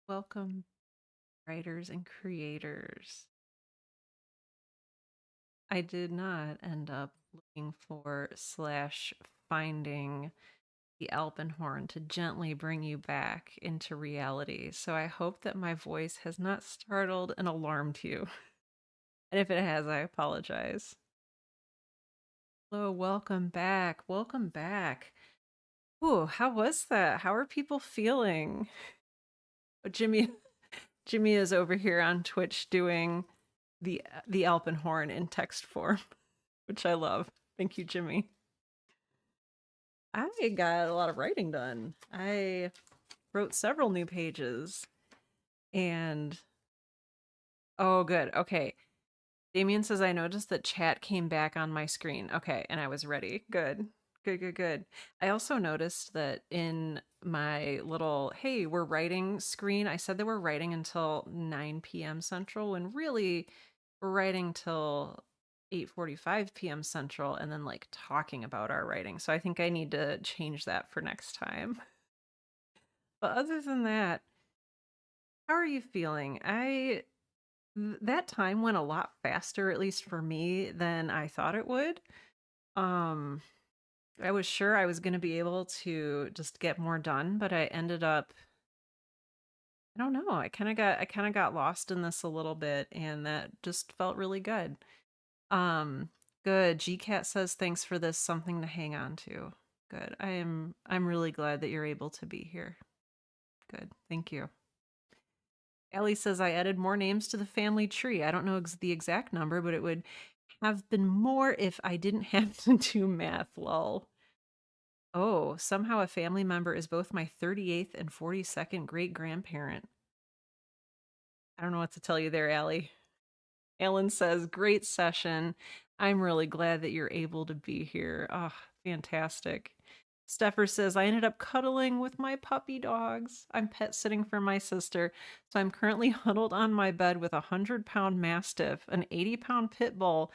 Welcome, writers and creators. I did not end up looking for slash finding the Alpenhorn to gently bring you back into reality. So I hope that my voice has not startled and alarmed you. And if it has, I apologize. Hello, welcome back. Welcome back. Ooh, how was that? How are people feeling? Oh, Jimmy is over here on Twitch doing the Alpenhorn in text form, which I love. Thank you, Jimmy. I got a lot of writing done. I wrote several new pages and oh good. Okay. Damien says I noticed that chat came back on my screen. Okay, and I was ready. Good. Good, good, good. I also noticed that in my little hey, we're writing screen, I said that we're writing until 9 p.m. Central when really we're writing till 8:45 p.m. Central and then like talking about our writing. So I think I need to change that for next time. But other than that, how are you feeling? That time went a lot faster, at least for me, than I thought it would. Um, I was sure I was going to be able to just get more done, but I ended up, I don't know, I kind of got lost in this a little bit, and that just felt really good. Um, Good. GCat says thanks for this, something to hang on to. Good. I'm really glad that you're able to be here. Good. Thank you. Ellie says I added more names to the family tree. I don't know the exact number, but it would have been more if I didn't have to do math, lol. Oh, somehow a family member is both my 38th and 42nd great grandparent. I don't know what to tell you there, Allie. Ellen says, great session. I'm really glad that you're able to be here. Oh, fantastic. Steffer says, I ended up cuddling with my puppy dogs. I'm pet sitting for my sister, so I'm currently huddled on my bed with a 100-pound Mastiff, an 80-pound Pit Bull,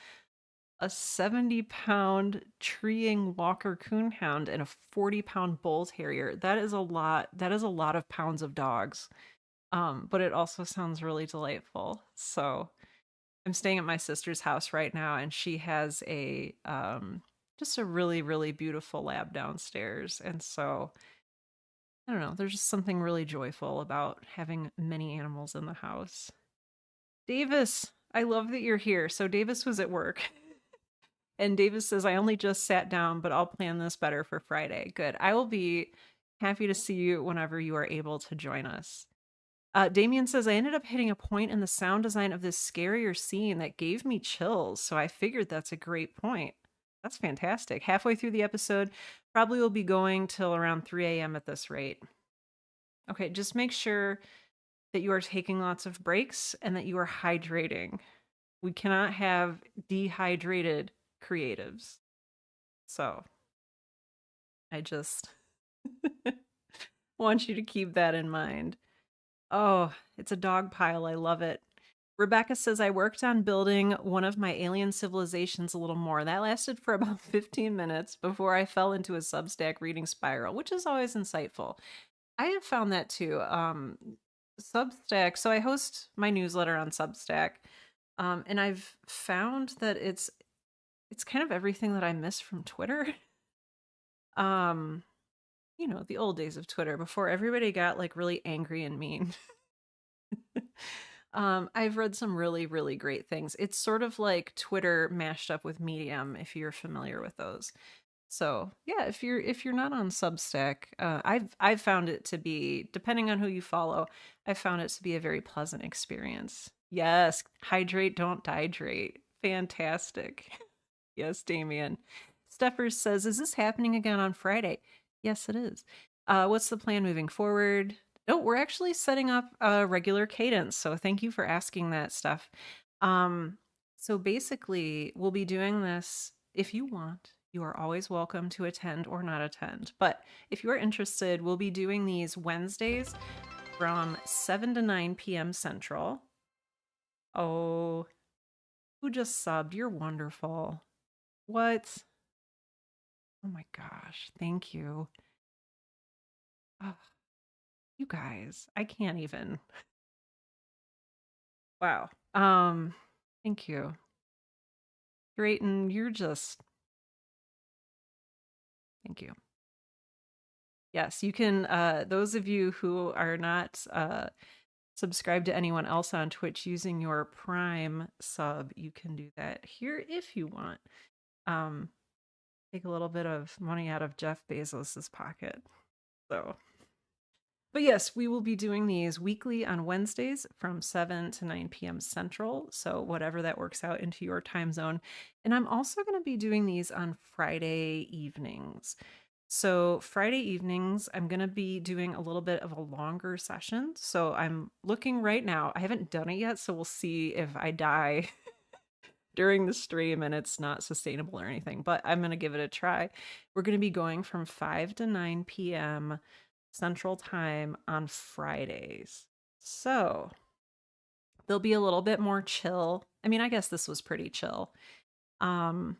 a 70-pound treeing Walker Coonhound, and a 40-pound Bull Terrier. That is a lot. That is a lot of pounds of dogs. But it also sounds really delightful. So I'm staying at my sister's house right now, and she has a just a really, really beautiful lab downstairs. And so I don't know, there's just something really joyful about having many animals in the house. Davis, I love that you're here. So Davis was at work. And Davis says, I only just sat down, but I'll plan this better for Friday. Good. I will be happy to see you whenever you are able to join us. Damien says, I ended up hitting a point in the sound design of this scarier scene that gave me chills, so I figured that's a great point. That's fantastic. Halfway through the episode, probably will be going till around 3 a.m. at this rate. Okay, just make sure that you are taking lots of breaks and that you are hydrating. We cannot have dehydrated creatives. So I just want you to keep that in mind. Oh, it's a dog pile. I love it. Rebecca says, I worked on building one of my alien civilizations a little more. That lasted for about 15 minutes before I fell into a Substack reading spiral, which is always insightful. I have found that too. Substack, so I host my newsletter on Substack, and I've found that it's kind of everything that I miss from Twitter. um, the old days of Twitter before everybody got like really angry and mean. I've read some really, really great things. It's sort of like Twitter mashed up with Medium, if you're familiar with those. So yeah, if you're not on Substack, I've found it to be, depending on who you follow, I found it to be a very pleasant experience. Yes, hydrate, don't dehydrate. Fantastic. Yes, Damien. Steffers says, is this happening again on Friday? Yes, it is. What's the plan moving forward? No, we're actually setting up a regular cadence. So thank you for asking that stuff. So basically, we'll be doing this if you want. You are always welcome to attend or not attend. But if you are interested, we'll be doing these Wednesdays from 7 to 9 p.m. Central. Oh, who just subbed? You're wonderful. What? Oh my gosh. Thank you. Oh, You guys, I can't even. Wow. Thank you. Drayton, you're just thank you. Yes, you can those of you who are not subscribed to anyone else on Twitch using your Prime sub, you can do that here if you want. Um take a little bit of money out of Jeff Bezos's pocket. So but yes, we will be doing these weekly on Wednesdays from 7 to 9 p.m. Central. So, whatever that works out into your time zone. And I'm also going to be doing these on Friday evenings. So, Friday evenings, I'm going to be doing a little bit of a longer session. So, I'm looking right now. I haven't done it yet. So, we'll see if I die during the stream and it's not sustainable or anything, but I'm going to give it a try. We're going to be going from 5 to 9 p.m. Central Time on Fridays. So they'll be a little bit more chill. I mean, I guess this was pretty chill. Um,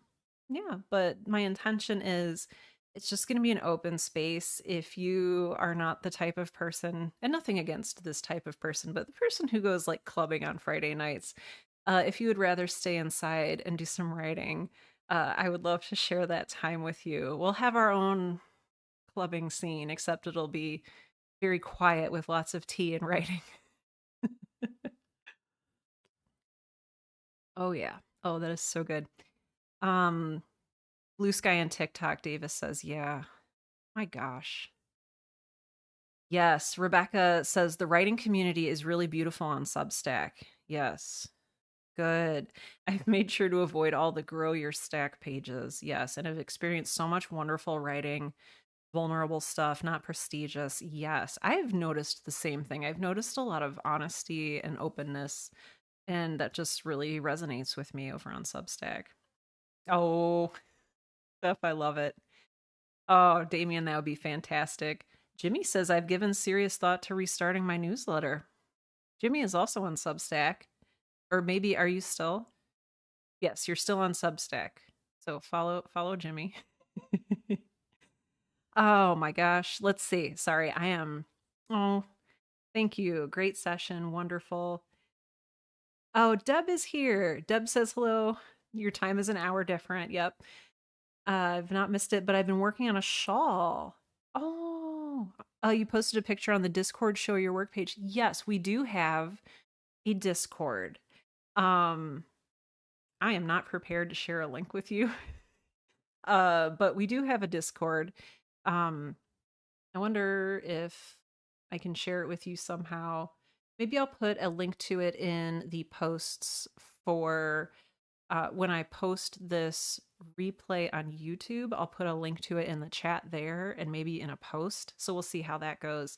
yeah, but my intention is it's just going to be an open space. If you are not the type of person, and nothing against this type of person, but the person who goes like clubbing on Friday nights, if you would rather stay inside and do some writing, I would love to share that time with you. We'll have our own clubbing scene, except it'll be very quiet with lots of tea and writing. Oh yeah. Oh, that is so good. Um Blue Sky and TikTok, Davis says, yeah. My gosh. Yes, Rebecca says the writing community is really beautiful on Substack. Yes. Good. I've made sure to avoid all the grow your stack pages. Yes, and I've experienced so much wonderful writing, vulnerable stuff, not prestigious. Yes, I've noticed the same thing. I've noticed a lot of honesty and openness, and that just really resonates with me over on Substack. Oh, stuff, I love it. Oh, Damien, that would be fantastic. Jimmy says I've given serious thought to restarting my newsletter. Jimmy is also on Substack. Or maybe are you still? Yes, you're still on Substack. So follow Jimmy. Oh my gosh. Let's see. Sorry, I am. Oh, thank you. Great session. Wonderful. Oh, Deb is here. Deb says hello. Your time is an hour different. Yep. I've not missed it, but I've been working on a shawl. Oh, you posted a picture on the Discord show your work page. Yes, we do have a Discord. I am not prepared to share a link with you. But we do have a Discord. Um, I wonder if I can share it with you somehow. Maybe I'll put a link to it in the posts for when I post this replay on YouTube. I'll put a link to it in the chat there and maybe in a post. So we'll see how that goes.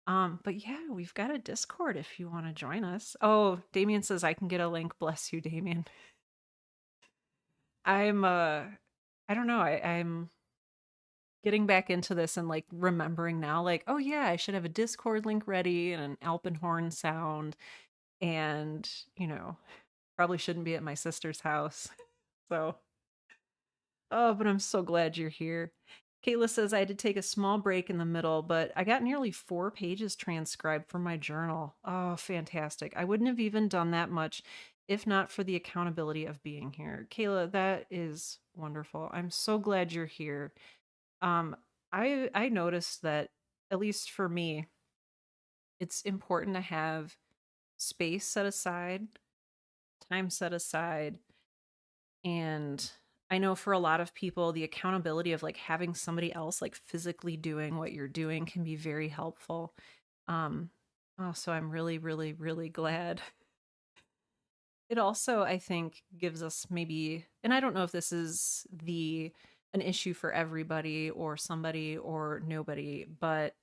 But yeah, we've got a Discord if you want to join us. Oh, Damien says I can get a link. Bless you, Damien. I'm I don't know. I'm getting back into this and like remembering now, like, oh yeah, I should have a Discord link ready and an Alpenhorn sound. And, probably shouldn't be at my sister's house. So, oh, but I'm so glad you're here. Kayla says I had to take a small break in the middle, but I got nearly 4 pages transcribed from my journal. Oh, fantastic. I wouldn't have even done that much if not for the accountability of being here. Kayla, that is wonderful. I'm so glad you're here. Um, I noticed that, at least for me, it's important to have space set aside, time set aside, and I know for a lot of people, the accountability of like having somebody else like physically doing what you're doing can be very helpful. Um, so I'm really, really, really glad. It also, I think, gives us maybe, and I don't know if this is an issue for everybody or somebody or nobody, but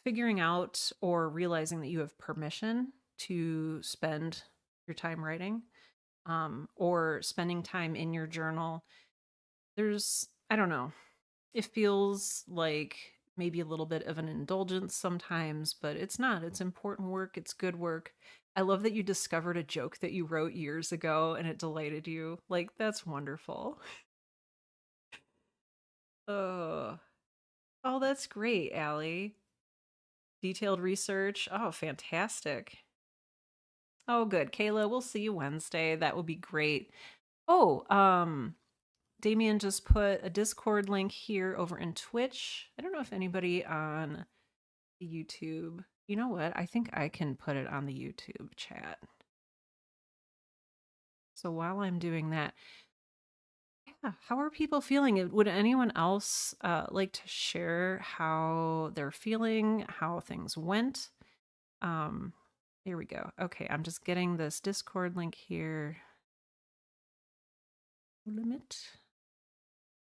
figuring out or realizing that you have permission to spend your time writing, or spending time in your journal. I don't know, it feels like maybe a little bit of an indulgence sometimes, but it's not. It's important work, it's good work. I love that you discovered a joke that you wrote years ago and it delighted you. Like, that's wonderful. Oh, oh, that's great, Allie. Detailed research. Oh, fantastic. Oh, good. Kayla, we'll see you Wednesday. That would be great. Oh, Damien just put a Discord link here over in Twitch. I don't know if anybody on the YouTube. You know what? I think I can put it on the YouTube chat. So while I'm doing that, yeah, how are people feeling? Would anyone else like to share how they're feeling, how things went? Here we go. Okay, I'm just getting this Discord link here. Limit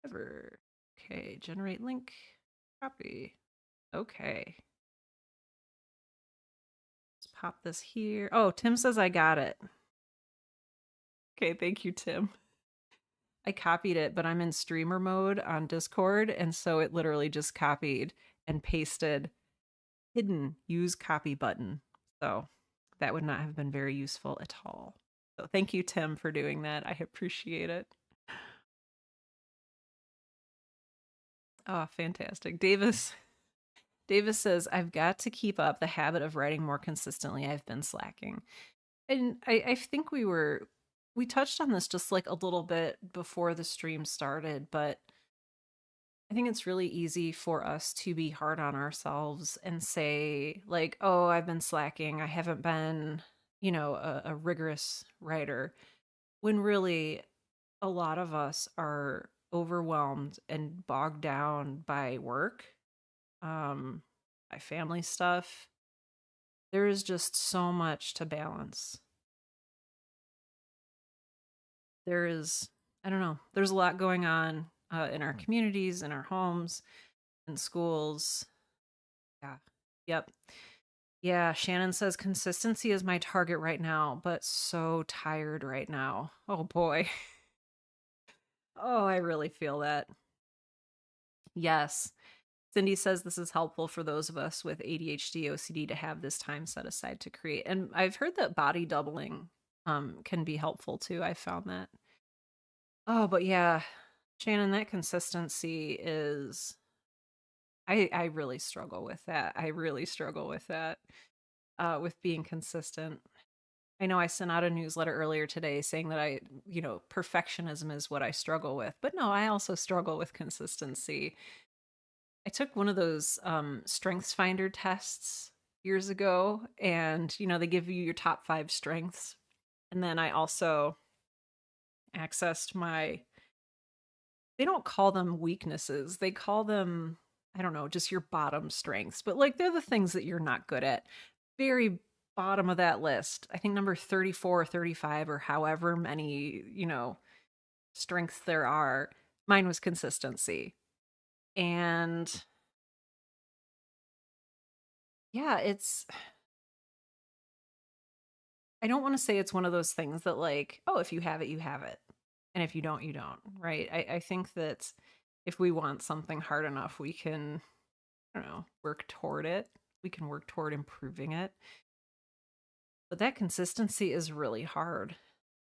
ever. Okay, generate link. Copy. Okay. Let's pop this here. Oh, Tim says I got it. Okay, thank you, Tim. I copied it, but I'm in streamer mode on Discord, and so it literally just copied and pasted hidden use copy button. So that would not have been very useful at all. So thank you, Tim, for doing that. I appreciate it. Oh, fantastic. Davis says, I've got to keep up the habit of writing more consistently. I've been slacking. And I think we touched on this just like a little bit before the stream started, but I think it's really easy for us to be hard on ourselves and say, like, oh, I've been slacking. I haven't been, a rigorous writer. When really, a lot of us are overwhelmed and bogged down by work, by family stuff. There is just so much to balance. There is, I don't know, there's a lot going on in our communities, in our homes, in schools. Yeah. Yep. Yeah, Shannon says consistency is my target right now, but so tired right now. Oh boy. Oh, I really feel that. Yes. Cindy says this is helpful for those of us with ADHD, OCD to have this time set aside to create. And I've heard that body doubling can be helpful too. I found that. Oh, but yeah, Shannon, that consistency is I really struggle with that. I really struggle with that. With being consistent. I know I sent out a newsletter earlier today saying that perfectionism is what I struggle with. But no, I also struggle with consistency. I took one of those Strengths Finder tests years ago, and they give you your top 5 strengths. And then I also accessed they don't call them weaknesses. They call them, I don't know, just your bottom strengths. But like they're the things that you're not good at. Very bottom of that list. I think number 34 or 35 or however many, strengths there are. Mine was consistency. And yeah, I don't want to say it's one of those things that like, oh, if you have it, you have it. And if you don't, you don't, right? I think that if we want something hard enough, we can, I don't know, work toward it. We can work toward improving it. But that consistency is really hard.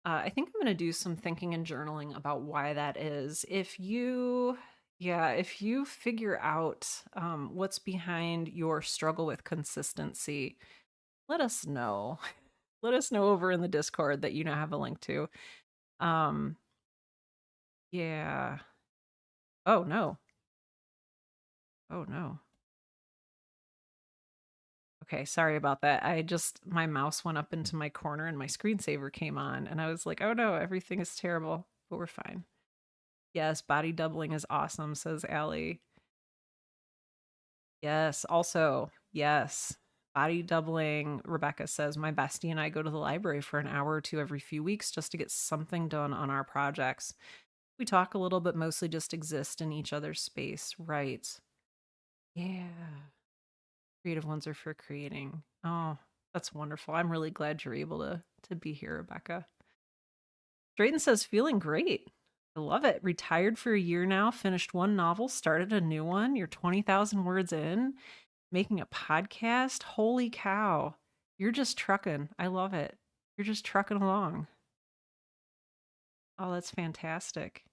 I think I'm going to do some thinking and journaling about why that is. If you figure out what's behind your struggle with consistency, let us know. Let us know over in the Discord that you now have a link to. Yeah. Oh no. Oh no. Okay, sorry about that. My mouse went up into my corner and my screensaver came on, and I was like, oh no, everything is terrible, but we're fine. Yes, body doubling is awesome, says Allie. Yes, also, yes. Body doubling, Rebecca says, my bestie and I go to the library for an hour or two every few weeks just to get something done on our projects. We talk a little, but mostly just exist in each other's space. Right. Yeah. Creative ones are for creating. Oh, that's wonderful. I'm really glad you're able to be here, Rebecca. Drayton says, feeling great. I love it. Retired for a year now, finished one novel, started a new one. You're 20,000 words in, making a podcast. Holy cow. You're just trucking. I love it. You're just trucking along. Oh, that's fantastic.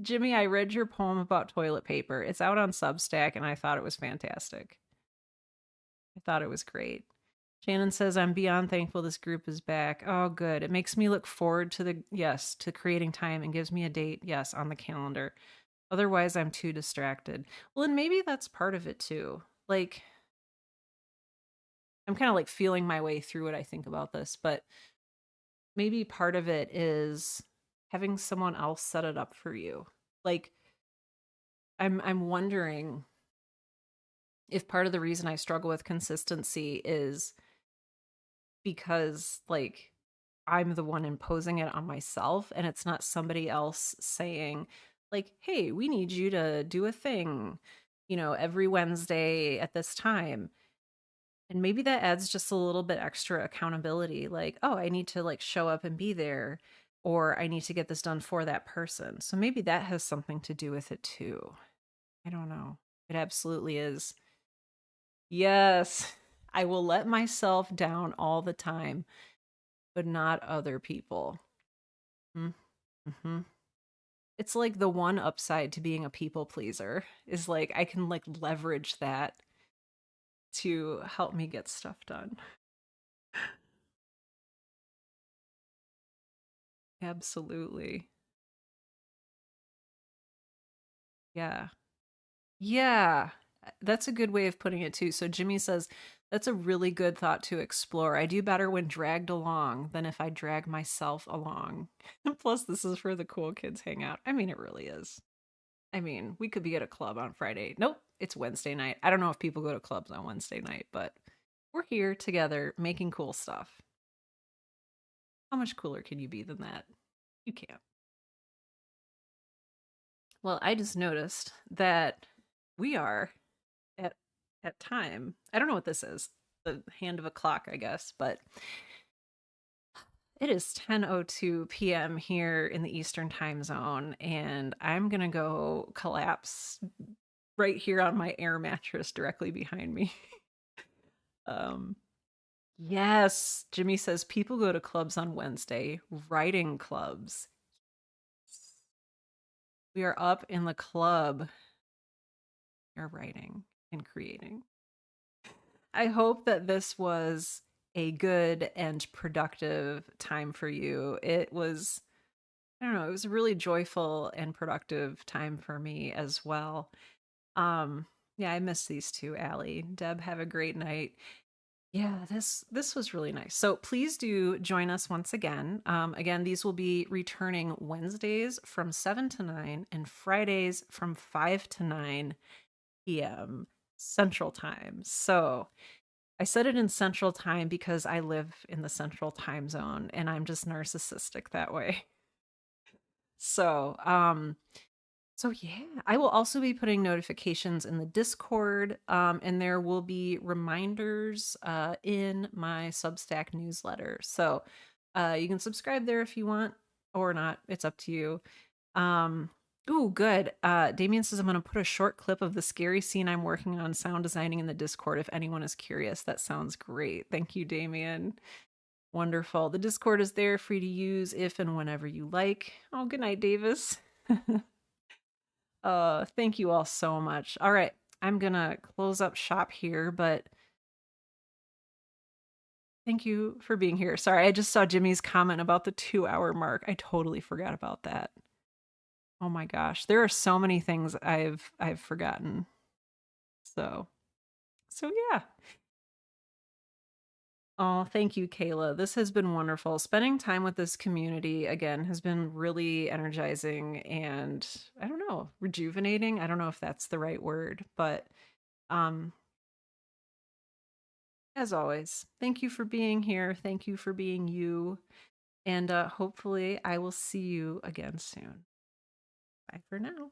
Jimmy, I read your poem about toilet paper. It's out on Substack, and I thought it was fantastic. I thought it was great. Shannon says, I'm beyond thankful this group is back. Oh, good. It makes me look forward to to creating time and gives me a date, yes, on the calendar. Otherwise, I'm too distracted. Well, and maybe that's part of it too. Like, I'm kind of like feeling my way through what I think about this, but maybe part of it is having someone else set it up for you. Like, I'm wondering if part of the reason I struggle with consistency is because like I'm the one imposing it on myself and it's not somebody else saying like, "Hey, we need you to do a thing, every Wednesday at this time." And maybe that adds just a little bit extra accountability like, "Oh, I need to like show up and be there." Or I need to get this done for that person. So maybe that has something to do with it too. I don't know. It absolutely is. Yes. I will let myself down all the time, but not other people. Mm-hmm. It's like the one upside to being a people pleaser is like I can like leverage that to help me get stuff done. Absolutely. Yeah. Yeah. That's a good way of putting it too. So Jimmy says, that's a really good thought to explore. I do better when dragged along than if I drag myself along. Plus, this is where the cool kids hang out. I mean, it really is. I mean, we could be at a club on Friday. Nope, it's Wednesday night. I don't know if people go to clubs on Wednesday night, but we're here together making cool stuff. How much cooler can you be than that? You can't. Well, I just noticed that we are at time. I don't know what this is. The hand of a clock, I guess, but it is 10:02 p.m. here in the Eastern Time Zone and I'm going to go collapse right here on my air mattress directly behind me. um yes, Jimmy says people go to clubs on Wednesday, writing clubs. We are up in the club. You're writing and creating. I hope that this was a good and productive time for you. It was, I don't know, it was a really joyful and productive time for me as well. Yeah, I miss these two, Allie. Deb, have a great night. Yeah, this was really nice. So please do join us once again. Again, these will be returning Wednesdays from 7 to 9 and Fridays from 5 to 9 p.m. Central Time. So I said it in Central Time because I live in the Central Time Zone and I'm just narcissistic that way. So, so yeah, I will also be putting notifications in the Discord, and there will be reminders in my Substack newsletter. So you can subscribe there if you want or not. It's up to you. Ooh, good. Damien says I'm going to put a short clip of the scary scene I'm working on sound designing in the Discord if anyone is curious. That sounds great. Thank you, Damien. Wonderful. The Discord is there, free to use if and whenever you like. Oh, good night, Davis. Thank you all so much. All right, I'm gonna close up shop here, but thank you for being here. Sorry, I just saw Jimmy's comment about the 2 hour mark. I totally forgot about that. Oh my gosh, there are so many things I've forgotten. So yeah. Oh, thank you, Kayla. This has been wonderful. Spending time with this community again has been really energizing and I don't know, rejuvenating. I don't know if that's the right word, but um as always, thank you for being here. Thank you for being you. And hopefully, I will see you again soon. Bye for now.